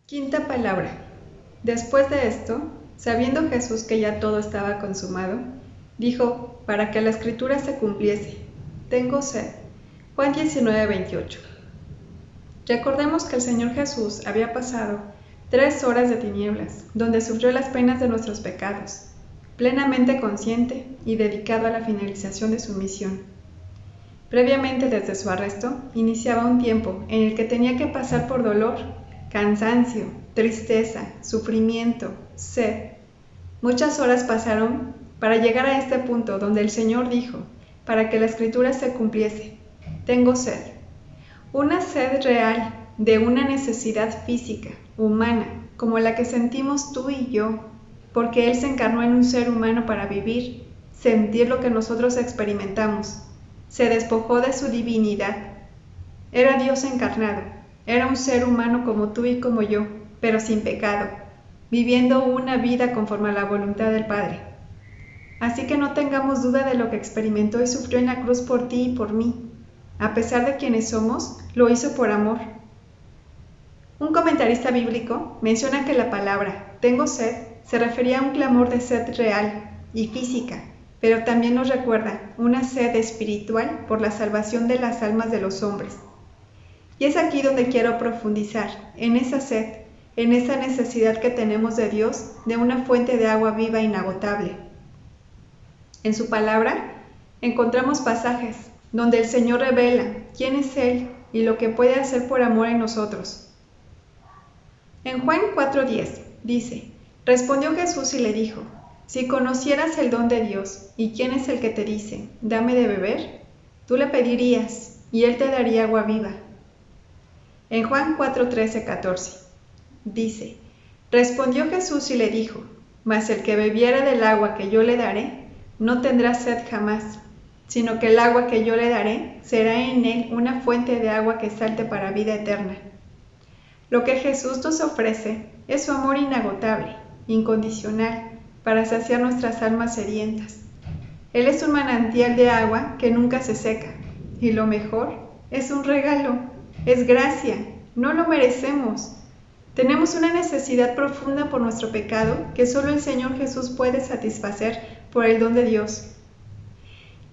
Quinta palabra. Después de esto, sabiendo Jesús que ya todo estaba consumado, dijo, para que la escritura se cumpliese, tengo sed. Juan 19:28. Recordemos que el Señor Jesús había pasado 3 horas de tinieblas, donde sufrió las penas de nuestros pecados, plenamente consciente y dedicado a la finalización de su misión. Previamente, desde su arresto, iniciaba un tiempo en el que tenía que pasar por dolor, cansancio, tristeza, sufrimiento, sed. Muchas horas pasaron para llegar a este punto donde el Señor dijo, para que la escritura se cumpliese, tengo sed. Una sed real de una necesidad física, humana, como la que sentimos tú y yo, porque Él se encarnó en un ser humano para vivir, sentir lo que nosotros experimentamos. Se despojó de su divinidad. Era Dios encarnado. Era un ser humano como tú y como yo, pero sin pecado, viviendo una vida conforme a la voluntad del Padre. Así que no tengamos duda de lo que experimentó y sufrió en la cruz por ti y por mí. A pesar de quienes somos, lo hizo por amor. Un comentarista bíblico menciona que la palabra tengo sed se refería a un clamor de sed real y física, pero también nos recuerda una sed espiritual por la salvación de las almas de los hombres. Y es aquí donde quiero profundizar, en esa sed, en esa necesidad que tenemos de Dios, de una fuente de agua viva e inagotable. En su palabra encontramos pasajes donde el Señor revela quién es Él y lo que puede hacer por amor en nosotros. En Juan 4:10 dice, respondió Jesús y le dijo, si conocieras el don de Dios y quién es el que te dice, dame de beber, tú le pedirías y Él te daría agua viva. En Juan 4:13-14 dice, respondió Jesús y le dijo, mas el que bebiera del agua que yo le daré, no tendrá sed jamás, sino que el agua que yo le daré será en él una fuente de agua que salte para vida eterna. Lo que Jesús nos ofrece es su amor inagotable, incondicional, para saciar nuestras almas sedientas. Él es un manantial de agua que nunca se seca, y lo mejor, es un regalo, es gracia, no lo merecemos. Tenemos una necesidad profunda por nuestro pecado que solo el Señor Jesús puede satisfacer por el don de Dios.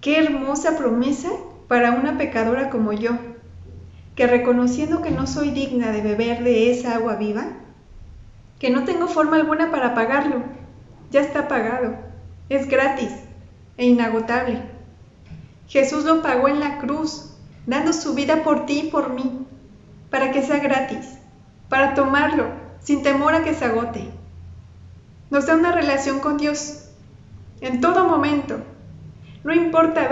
¡Qué hermosa promesa para una pecadora como yo! Que reconociendo que no soy digna de beber de esa agua viva, que no tengo forma alguna para pagarlo, ya está pagado, es gratis e inagotable. Jesús lo pagó en la cruz, dando su vida por ti y por mí, para que sea gratis, para tomarlo sin temor a que se agote. Nos da una relación con Dios en todo momento, no importa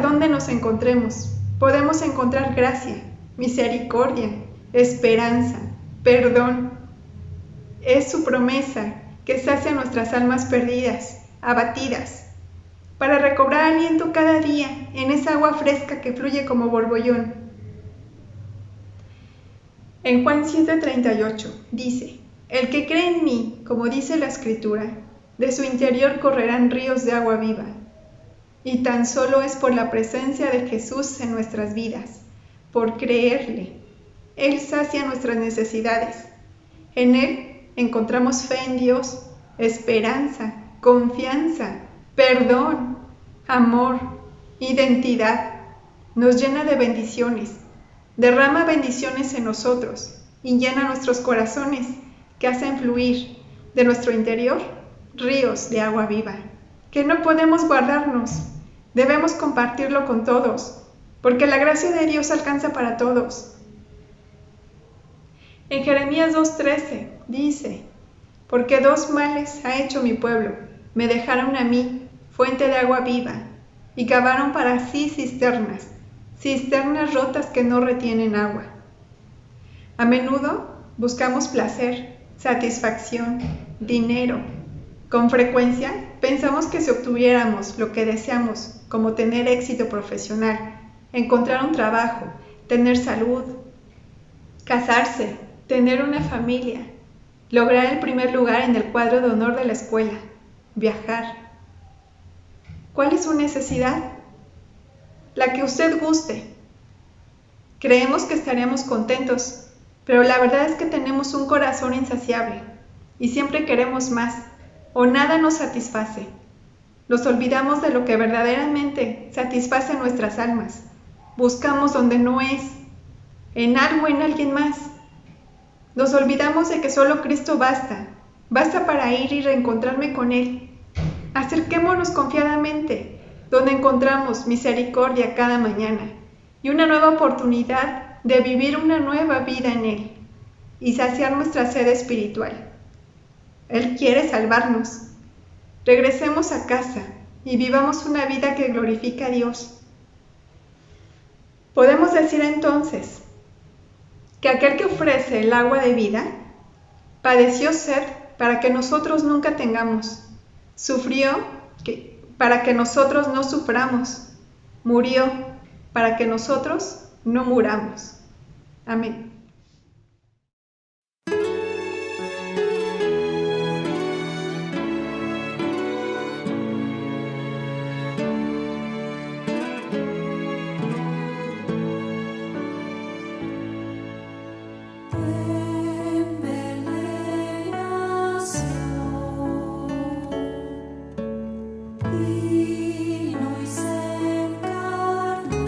dónde nos encontremos, podemos encontrar gracia, misericordia, esperanza, perdón. Es su promesa que sacia nuestras almas perdidas, abatidas, para recobrar aliento cada día en esa agua fresca que fluye como borbollón. En Juan 7:38 dice, el que cree en mí, como dice la Escritura, de su interior correrán ríos de agua viva. Y tan solo es por la presencia de Jesús en nuestras vidas, por creerle. Él sacia nuestras necesidades. En Él encontramos fe en Dios, esperanza, confianza, perdón, amor, identidad. Nos llena de bendiciones, derrama bendiciones en nosotros y llena nuestros corazones que hacen fluir de nuestro interior ríos de agua viva, que no podemos guardarnos, debemos compartirlo con todos, porque la gracia de Dios alcanza para todos. En Jeremías 2:13 dice, Porque dos males ha hecho mi pueblo. Me dejaron a mí, fuente de agua viva, y cavaron para sí cisternas, cisternas rotas que no retienen agua. A menudo buscamos placer, satisfacción, dinero. Con frecuencia pensamos que si obtuviéramos lo que deseamos, como tener éxito profesional, encontrar un trabajo, tener salud, casarse, tener una familia, lograr el primer lugar en el cuadro de honor de la escuela, viajar. ¿Cuál es su necesidad? La que usted guste. Creemos que estaremos contentos, pero la verdad es que tenemos un corazón insaciable y siempre queremos más, o nada nos satisface. Nos olvidamos de lo que verdaderamente satisface nuestras almas. Buscamos donde no es, en algo, en alguien más. Nos olvidamos de que solo Cristo basta para ir y reencontrarme con Él. Acerquémonos confiadamente, donde encontramos misericordia cada mañana y una nueva oportunidad de vivir una nueva vida en Él y saciar nuestra sed espiritual. Él quiere salvarnos. Regresemos a casa y vivamos una vida que glorifica a Dios. Podemos decir entonces que aquel que ofrece el agua de vida padeció sed para que nosotros nunca tengamos, sufrió para que nosotros no suframos, murió para que nosotros no muramos. Amén. En Belén nació, vino y se encarnó.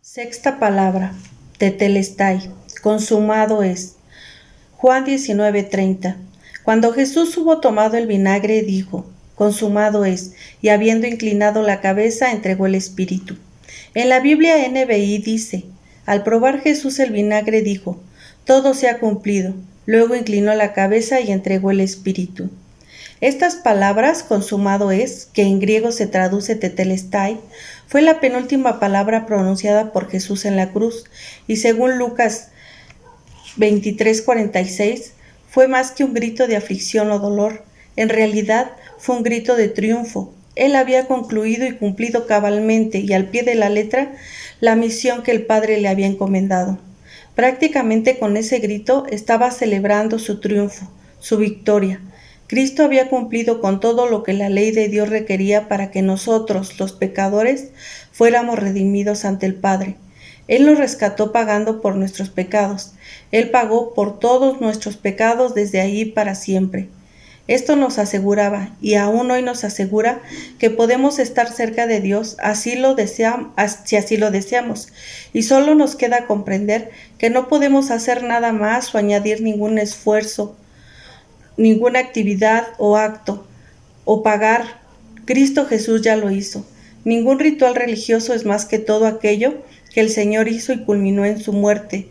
Sexta palabra, tetelestai, consumado es. Juan 19:30. Cuando Jesús hubo tomado el vinagre, dijo, consumado es, y habiendo inclinado la cabeza, entregó el espíritu. En la Biblia NBI dice, al probar Jesús el vinagre, dijo, todo se ha cumplido. Luego inclinó la cabeza y entregó el espíritu. Estas palabras, consumado es, que en griego se traduce tetelestai, fue la penúltima palabra pronunciada por Jesús en la cruz, y según Lucas 23:46, fue más que un grito de aflicción o dolor, en realidad fue un grito de triunfo. Él había concluido y cumplido cabalmente y al pie de la letra la misión que el Padre le había encomendado. Prácticamente con ese grito estaba celebrando su triunfo, su victoria. Cristo había cumplido con todo lo que la ley de Dios requería para que nosotros, los pecadores, fuéramos redimidos ante el Padre. Él nos rescató pagando por nuestros pecados. Él pagó por todos nuestros pecados desde ahí para siempre. Esto nos aseguraba, y aún hoy nos asegura, que podemos estar cerca de Dios si así lo deseamos, y solo nos queda comprender que no podemos hacer nada más o añadir ningún esfuerzo, ninguna actividad o acto, o pagar. Cristo Jesús ya lo hizo. Ningún ritual religioso es más que todo aquello que el Señor hizo y culminó en su muerte,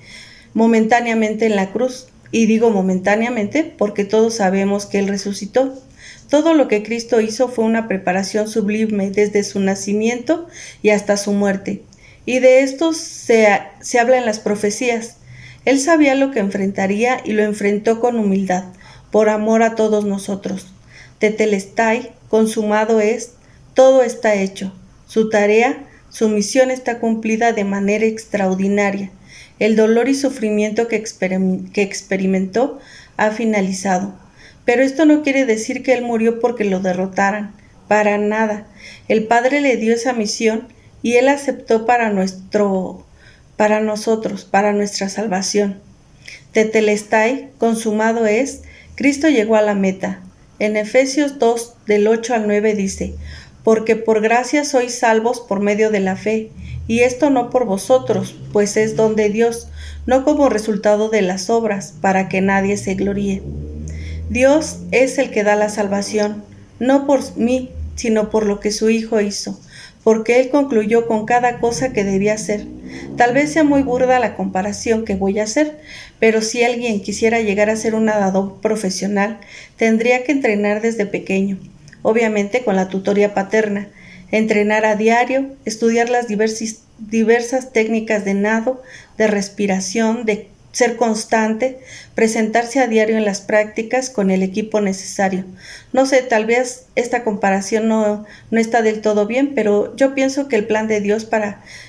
momentáneamente en la cruz. Y digo momentáneamente porque todos sabemos que Él resucitó. Todo lo que Cristo hizo fue una preparación sublime desde su nacimiento y hasta su muerte. Y de esto se habla en las profecías. Él sabía lo que enfrentaría y lo enfrentó con humildad, por amor a todos nosotros. Tetelestai, consumado es, todo está hecho. Su tarea, su misión está cumplida de manera extraordinaria. El dolor y sufrimiento que experimentó ha finalizado. Pero esto no quiere decir que Él murió porque lo derrotaran. Para nada. El Padre le dio esa misión y Él aceptó para nosotros, para nuestra salvación. Tetelestai, consumado es, Cristo llegó a la meta. En Efesios 2, del 8 al 9 dice, porque por gracia sois salvos por medio de la fe, y esto no por vosotros, pues es don de Dios, no como resultado de las obras, para que nadie se gloríe. Dios es el que da la salvación, no por mí, sino por lo que su Hijo hizo, porque Él concluyó con cada cosa que debía hacer. Tal vez sea muy burda la comparación que voy a hacer, pero si alguien quisiera llegar a ser un nadador profesional, tendría que entrenar desde pequeño, obviamente con la tutoría paterna, entrenar a diario, estudiar las diversas técnicas de nado, de respiración, de ser constante, presentarse a diario en las prácticas con el equipo necesario. No sé, tal vez esta comparación no está del todo bien, pero yo pienso que el plan de Dios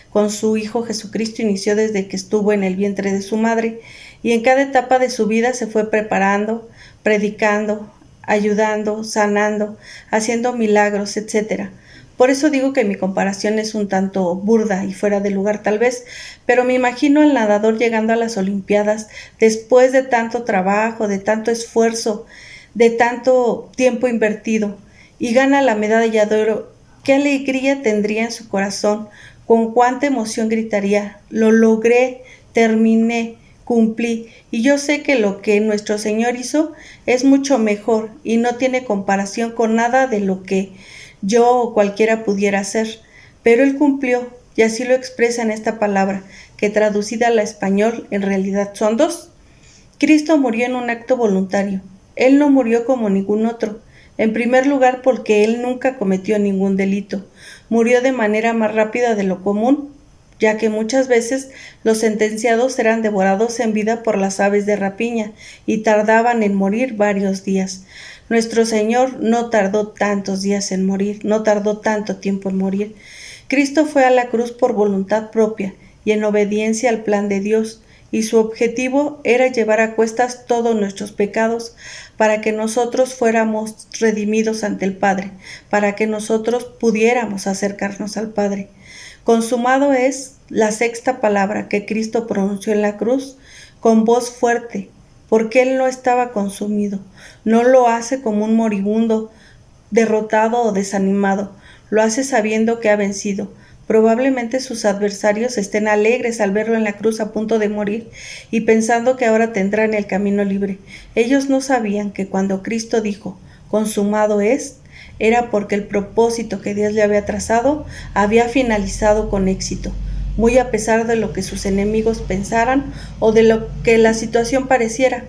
con su Hijo Jesucristo inició desde que estuvo en el vientre de su madre, y en cada etapa de su vida se fue preparando, predicando, ayudando, sanando, haciendo milagros, etc. Por eso digo que mi comparación es un tanto burda y fuera de lugar tal vez, pero me imagino al nadador llegando a las Olimpiadas después de tanto trabajo, de tanto esfuerzo, de tanto tiempo invertido, y gana la medalla de oro. ¿Qué alegría tendría en su corazón? ¿Con cuánta emoción gritaría? Lo logré, terminé, cumplí, y yo sé que lo que nuestro Señor hizo es mucho mejor y no tiene comparación con nada de lo que yo o cualquiera pudiera hacer, pero Él cumplió, y así lo expresa en esta palabra, que traducida al español en realidad son dos. Cristo murió en un acto voluntario. Él no murió como ningún otro. En primer lugar, porque Él nunca cometió ningún delito. Murió de manera más rápida de lo común, ya que muchas veces los sentenciados eran devorados en vida por las aves de rapiña y tardaban en morir varios días. Nuestro Señor no tardó tantos días en morir, no tardó tanto tiempo en morir. Cristo fue a la cruz por voluntad propia y en obediencia al plan de Dios, y su objetivo era llevar a cuestas todos nuestros pecados para que nosotros fuéramos redimidos ante el Padre, para que nosotros pudiéramos acercarnos al Padre. Consumado es la sexta palabra que Cristo pronunció en la cruz con voz fuerte, porque Él no estaba consumido. No lo hace como un moribundo, derrotado o desanimado. Lo hace sabiendo que ha vencido, Probablemente sus adversarios estén alegres al verlo en la cruz a punto de morir y pensando que ahora tendrán el camino libre. Ellos no sabían que cuando Cristo dijo, consumado es, era porque el propósito que Dios le había trazado había finalizado con éxito, muy a pesar de lo que sus enemigos pensaran o de lo que la situación pareciera.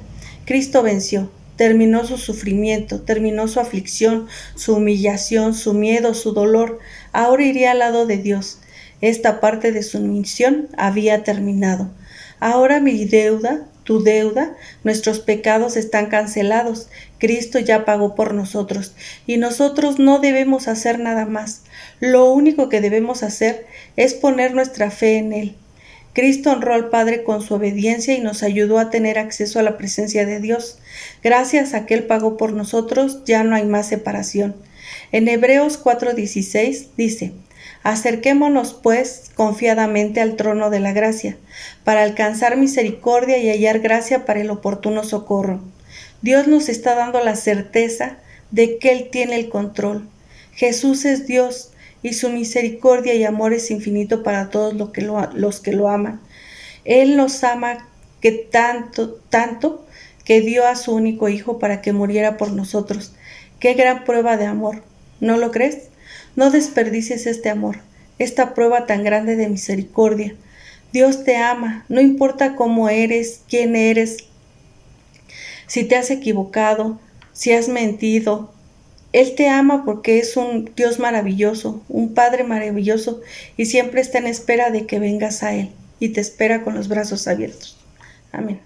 Cristo venció, terminó su sufrimiento, terminó su aflicción, su humillación, su miedo, su dolor. Ahora iría al lado de Dios. Esta parte de su misión había terminado. Ahora mi deuda, tu deuda, nuestros pecados están cancelados. Cristo ya pagó por nosotros y nosotros no debemos hacer nada más. Lo único que debemos hacer es poner nuestra fe en Él. Cristo honró al Padre con su obediencia y nos ayudó a tener acceso a la presencia de Dios. Gracias a que Él pagó por nosotros, ya no hay más separación. En Hebreos 4:16 dice, acerquémonos pues confiadamente al trono de la gracia, para alcanzar misericordia y hallar gracia para el oportuno socorro. Dios nos está dando la certeza de que Él tiene el control. Jesús es Dios y su misericordia y amor es infinito para todos los que lo aman. Él nos ama que tanto que dio a su único Hijo para que muriera por nosotros. ¡Qué gran prueba de amor! ¿No lo crees? No desperdicies este amor, esta prueba tan grande de misericordia. Dios te ama, no importa cómo eres, quién eres, si te has equivocado, si has mentido. Él te ama porque es un Dios maravilloso, un Padre maravilloso y siempre está en espera de que vengas a Él y te espera con los brazos abiertos. Amén.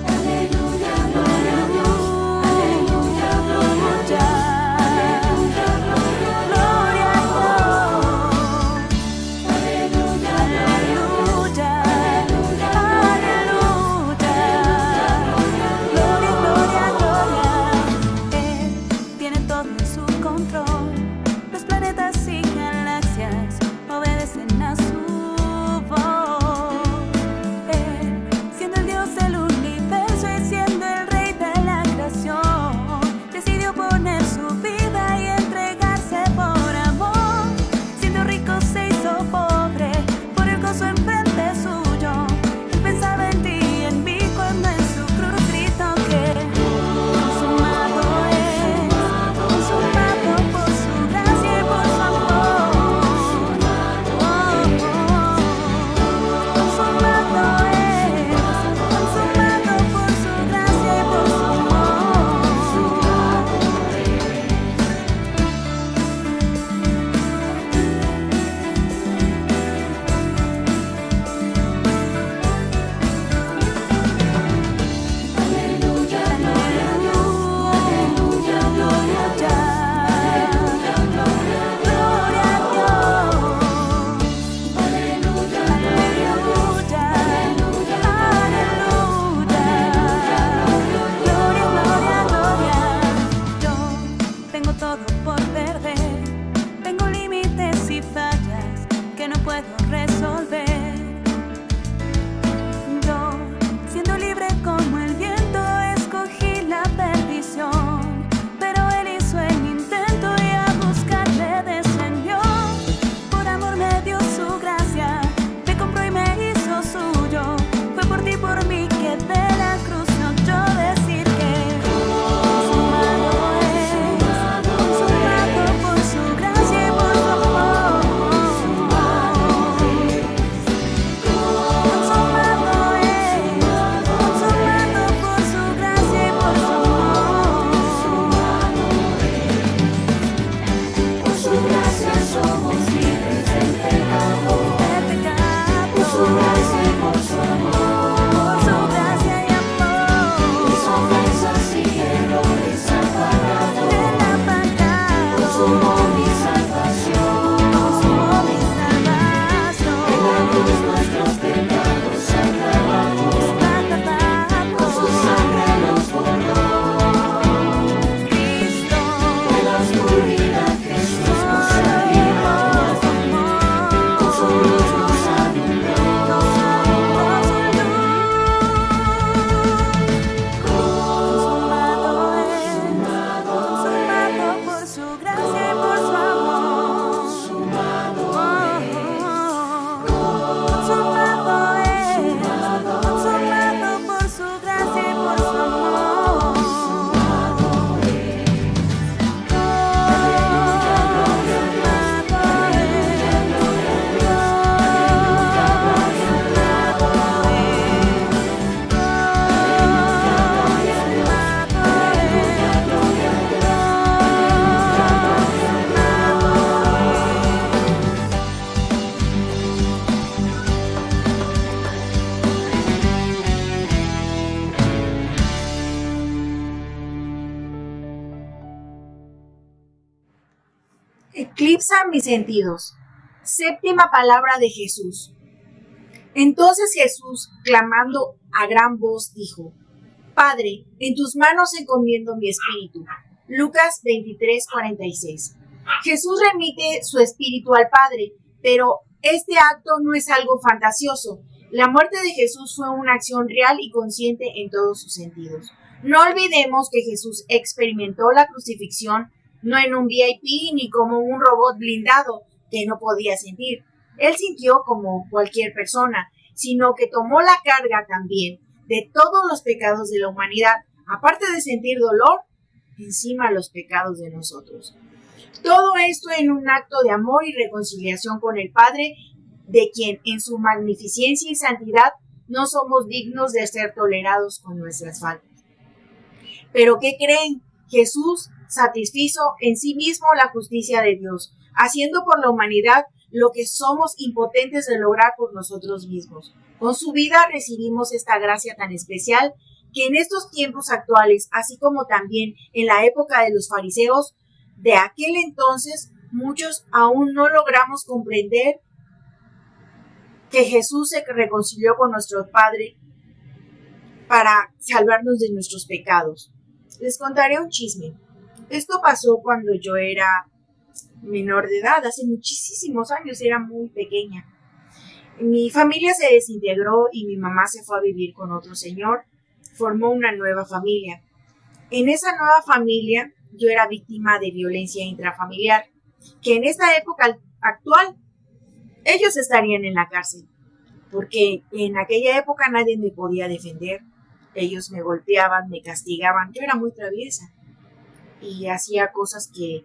Aleluya, gloria a Dios. Aleluya, gloria a Dios. Aleluya, gloria a Dios. eclipsan mis sentidos. Séptima palabra de Jesús. Entonces Jesús, clamando a gran voz, dijo: Padre, en tus manos encomiendo mi espíritu. Lucas 23:46. Jesús remite su espíritu al Padre, pero este acto no es algo fantasioso. La muerte de Jesús fue una acción real y consciente en todos sus sentidos. No olvidemos que Jesús experimentó la crucifixión no en un VIP ni como un robot blindado que no podía sentir. Él sintió como cualquier persona, sino que tomó la carga también de todos los pecados de la humanidad, aparte de sentir dolor, encima los pecados de nosotros. Todo esto en un acto de amor y reconciliación con el Padre, de quien en su magnificencia y santidad no somos dignos de ser tolerados con nuestras faltas. ¿Pero qué creen? Jesús satisfizo en sí mismo la justicia de Dios, haciendo por la humanidad lo que somos impotentes de lograr por nosotros mismos. Con su vida recibimos esta gracia tan especial que en estos tiempos actuales, así como también en la época de los fariseos de aquel entonces, muchos aún no logramos comprender que Jesús se reconcilió con nuestro Padre para salvarnos de nuestros pecados. Les contaré un chisme. Esto pasó cuando yo era menor de edad, hace muchísimos años, era muy pequeña. Mi familia se desintegró y mi mamá se fue a vivir con otro señor, formó una nueva familia. En esa nueva familia yo era víctima de violencia intrafamiliar, que en esta época actual ellos estarían en la cárcel, porque en aquella época nadie me podía defender. Ellos me golpeaban, me castigaban, yo era muy traviesa y hacía cosas que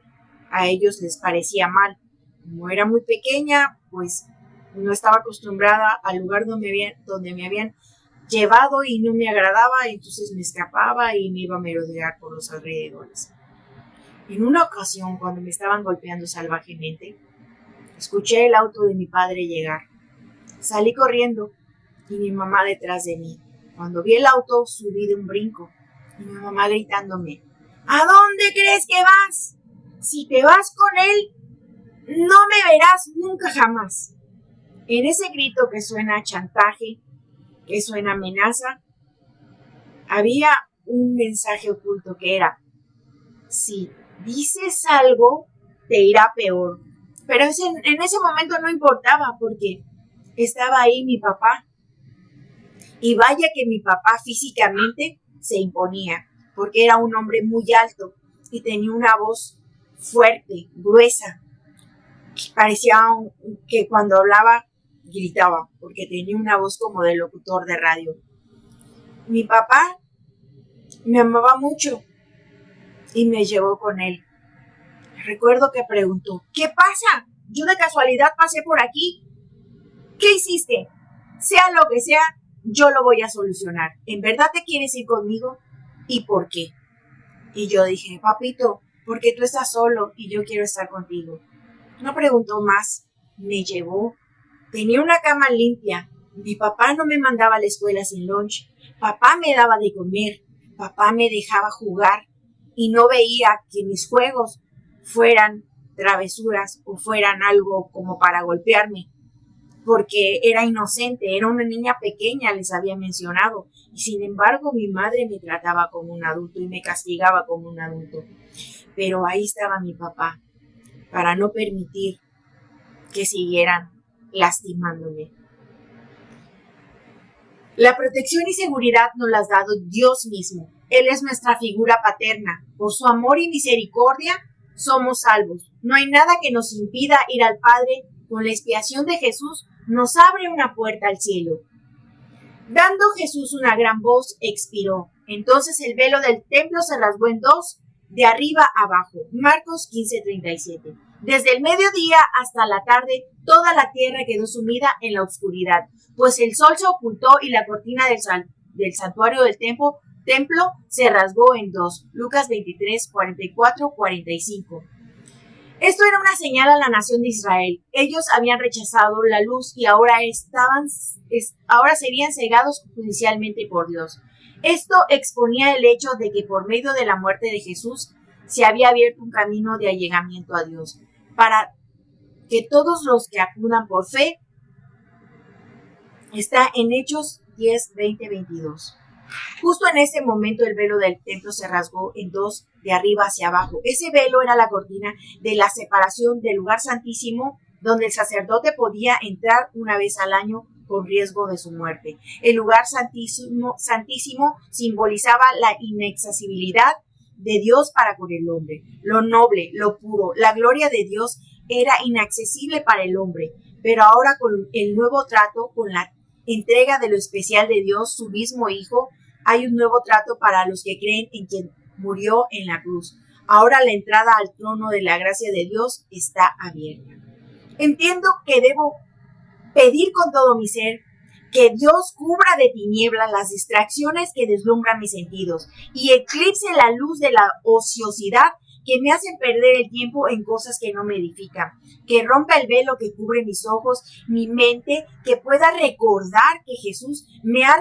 a ellos les parecía mal. Como era muy pequeña, pues no estaba acostumbrada al lugar donde me habían llevado y no me agradaba, entonces me escapaba y me iba a merodear por los alrededores. En una ocasión, cuando me estaban golpeando salvajemente, escuché el auto de mi padre llegar. Salí corriendo y mi mamá detrás de mí. Cuando vi el auto, subí de un brinco y mi mamá gritándome: ¿A dónde crees que vas? Si te vas con él, no me verás nunca jamás. En ese grito que suena chantaje, que suena amenaza, había un mensaje oculto que era: si dices algo, te irá peor. Pero en ese momento no importaba porque estaba ahí mi papá. Y vaya que mi papá físicamente se imponía, porque era un hombre muy alto y tenía una voz fuerte, gruesa. Parecía que cuando hablaba gritaba, porque tenía una voz como de locutor de radio. Mi papá me amaba mucho y me llevó con él. Recuerdo que preguntó: ¿qué pasa? Yo de casualidad pasé por aquí. ¿Qué hiciste? Sea lo que sea, yo lo voy a solucionar. ¿En verdad te quieres ir conmigo? ¿Y por qué? Y yo dije: papito, porque tú estás solo y yo quiero estar contigo. No preguntó más, me llevó. Tenía una cama limpia. Mi papá no me mandaba a la escuela sin lunch. Papá me daba de comer. Papá me dejaba jugar y no veía que mis juegos fueran travesuras o fueran algo como para golpearme, porque era inocente, era una niña pequeña, les había mencionado, y sin embargo mi madre me trataba como un adulto y me castigaba como un adulto. Pero ahí estaba mi papá, para no permitir que siguieran lastimándome. La protección y seguridad nos las ha dado Dios mismo. Él es nuestra figura paterna. Por su amor y misericordia somos salvos. No hay nada que nos impida ir al Padre. Con la expiación de Jesús nos abre una puerta al cielo. Dando Jesús una gran voz, expiró. Entonces el velo del templo se rasgó en dos, de arriba a abajo. Marcos 15:37. Desde el mediodía hasta la tarde, toda la tierra quedó sumida en la oscuridad, pues el sol se ocultó y la cortina del santuario del templo se rasgó en dos. Lucas 23:44-45. Esto era una señal a la nación de Israel. Ellos habían rechazado la luz y ahora serían cegados judicialmente por Dios. Esto exponía el hecho de que por medio de la muerte de Jesús se había abierto un camino de allegamiento a Dios. para que todos los que acudan por fe. Está en Hechos 10, 20, 22. Justo en ese momento el velo del templo se rasgó en dos de arriba hacia abajo. Ese velo era la cortina de la separación del lugar santísimo, donde el sacerdote podía entrar una vez al año con riesgo de su muerte. El lugar santísimo simbolizaba la inaccesibilidad de Dios para con el hombre. Lo noble, lo puro, la gloria de Dios era inaccesible para el hombre. Pero ahora con el nuevo trato, con la entrega de lo especial de Dios, su mismo Hijo, hay un nuevo trato para los que creen en quien murió en la cruz. Ahora la entrada al trono de la gracia de Dios está abierta. Entiendo que debo pedir con todo mi ser que Dios cubra de tinieblas las distracciones que deslumbran mis sentidos y eclipse la luz de la ociosidad que me hacen perder el tiempo en cosas que no me edifican, que rompa el velo que cubre mis ojos, mi mente, que pueda recordar que Jesús me ha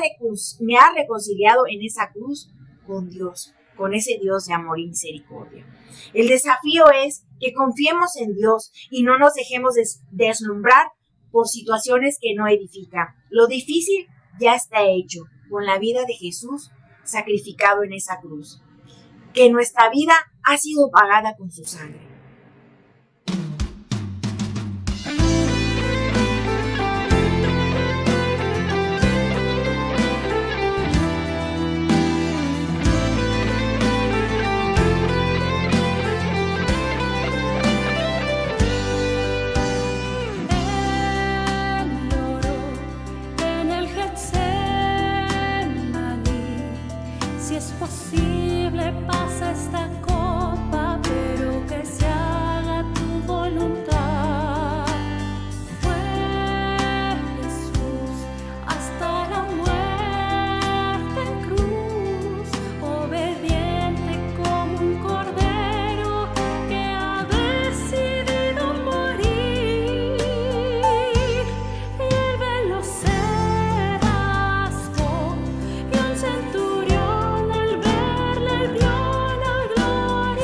reconciliado en esa cruz con Dios, con ese Dios de amor y misericordia. El desafío es que confiemos en Dios y no nos dejemos deslumbrar por situaciones que no edifican. Lo difícil ya está hecho con la vida de Jesús sacrificado en esa cruz, que nuestra vida ha sido pagada con su sangre. En el Getsemaní, si es posible, pasa esta copa, pero que se haga tu voluntad. Fue Jesús hasta la muerte en cruz, obediente como un cordero que ha decidido morir. Y el velo se rasgó y un centurión al verle vio la gloria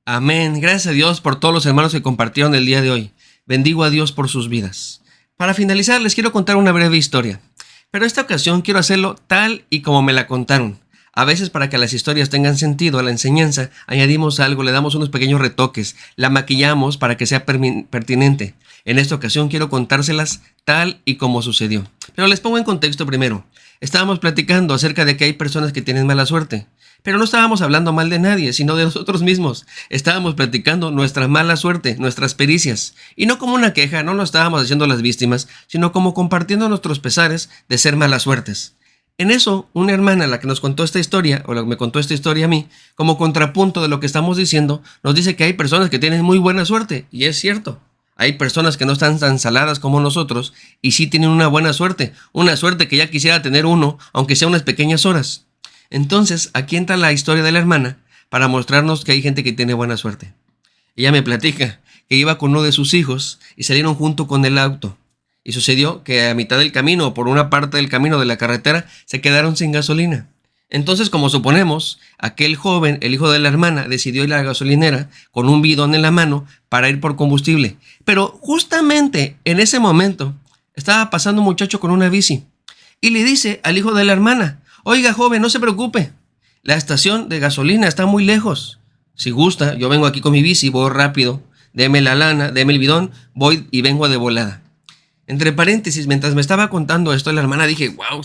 Amén. Gracias a Dios por todos los hermanos que compartieron el día de hoy. Bendigo a Dios por sus vidas. Para finalizar, les quiero contar una breve historia. Pero esta ocasión quiero hacerlo tal y como me la contaron. A veces, para que las historias tengan sentido a la enseñanza, añadimos algo, le damos unos pequeños retoques, la maquillamos para que sea pertinente. En esta ocasión quiero contárselas tal y como sucedió. Pero les pongo en contexto primero. Estábamos platicando acerca de que hay personas que tienen mala suerte. Pero no estábamos hablando mal de nadie, sino de nosotros mismos. Estábamos platicando nuestra mala suerte, nuestras pericias. Y no como una queja, no lo estábamos haciendo las víctimas, sino como compartiendo nuestros pesares de ser malas suertes. En eso, una hermana, la que nos contó esta historia, o la que me contó esta historia a mí, como contrapunto de lo que estamos diciendo, nos dice que hay personas que tienen muy buena suerte. Y es cierto. Hay personas que no están tan saladas como nosotros y sí tienen una buena suerte. Una suerte que ya quisiera tener uno, aunque sea unas pequeñas horas. Entonces, aquí entra la historia de la hermana para mostrarnos que hay gente que tiene buena suerte. Ella me platica que iba con uno de sus hijos y salieron junto con el auto. Y sucedió que a mitad del camino, o por una parte del camino de la carretera, se quedaron sin gasolina. Entonces, como suponemos, aquel joven, el hijo de la hermana, decidió ir a la gasolinera con un bidón en la mano para ir por combustible. Pero justamente en ese momento estaba pasando un muchacho con una bici y le dice al hijo de la hermana: oiga, joven, no se preocupe, la estación de gasolina está muy lejos. Si gusta, yo vengo aquí con mi bici, voy rápido, deme la lana, deme el bidón, voy y vengo de volada. Entre paréntesis, mientras me estaba contando esto, la hermana dije: wow,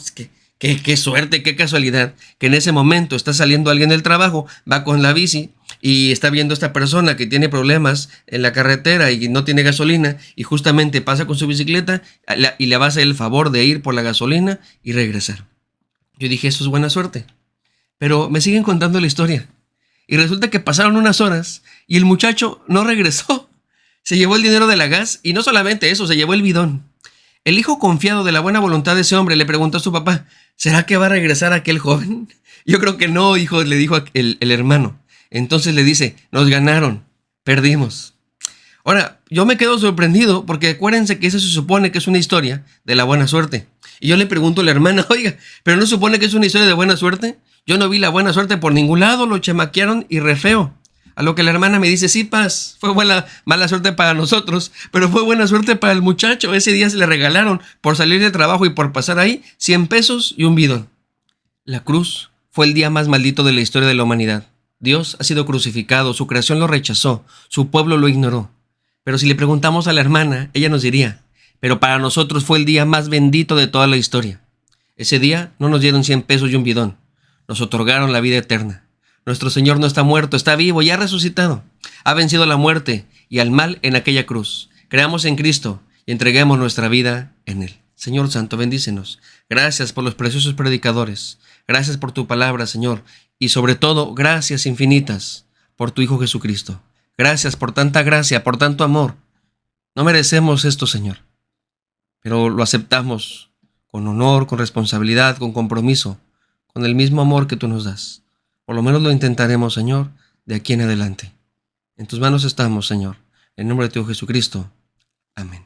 qué suerte, qué casualidad, que en ese momento está saliendo alguien del trabajo, va con la bici y está viendo a esta persona que tiene problemas en la carretera y no tiene gasolina, y justamente pasa con su bicicleta y le va a hacer el favor de ir por la gasolina y regresar. Yo dije: eso es buena suerte. Pero me siguen contando la historia. Y resulta que pasaron unas horas y el muchacho no regresó. Se llevó el dinero de la gas y no solamente eso, se llevó el bidón. El hijo, confiado de la buena voluntad de ese hombre, le preguntó a su papá: ¿será que va a regresar aquel joven? Yo creo que no, hijo, le dijo el hermano. Entonces le dice: nos ganaron, perdimos. Ahora, yo me quedo sorprendido porque acuérdense que eso se supone que es una historia de la buena suerte. Y yo le pregunto a la hermana: oiga, ¿pero no supone que es una historia de buena suerte? Yo no vi la buena suerte por ningún lado, lo chamaquearon y re feo. A lo que la hermana me dice: sí, Paz, fue mala suerte para nosotros, pero fue buena suerte para el muchacho. Ese día se le regalaron, por salir de trabajo y por pasar ahí, 100 pesos y un bidón. La cruz fue el día más maldito de la historia de la humanidad. Dios ha sido crucificado, su creación lo rechazó, su pueblo lo ignoró. Pero si le preguntamos a la hermana, ella nos diría: pero para nosotros fue el día más bendito de toda la historia. Ese día no nos dieron 100 pesos y un bidón, nos otorgaron la vida eterna. Nuestro Señor no está muerto, está vivo y ha resucitado. Ha vencido la muerte y al mal en aquella cruz. Creamos en Cristo y entreguemos nuestra vida en Él. Señor Santo, bendícenos. Gracias por los preciosos predicadores. Gracias por tu palabra, Señor. Y sobre todo, gracias infinitas por tu Hijo Jesucristo. Gracias por tanta gracia, por tanto amor. No merecemos esto, Señor, pero lo aceptamos con honor, con responsabilidad, con compromiso, con el mismo amor que tú nos das. Por lo menos lo intentaremos, Señor, de aquí en adelante. En tus manos estamos, Señor. En nombre de tu Hijo Jesucristo. Amén.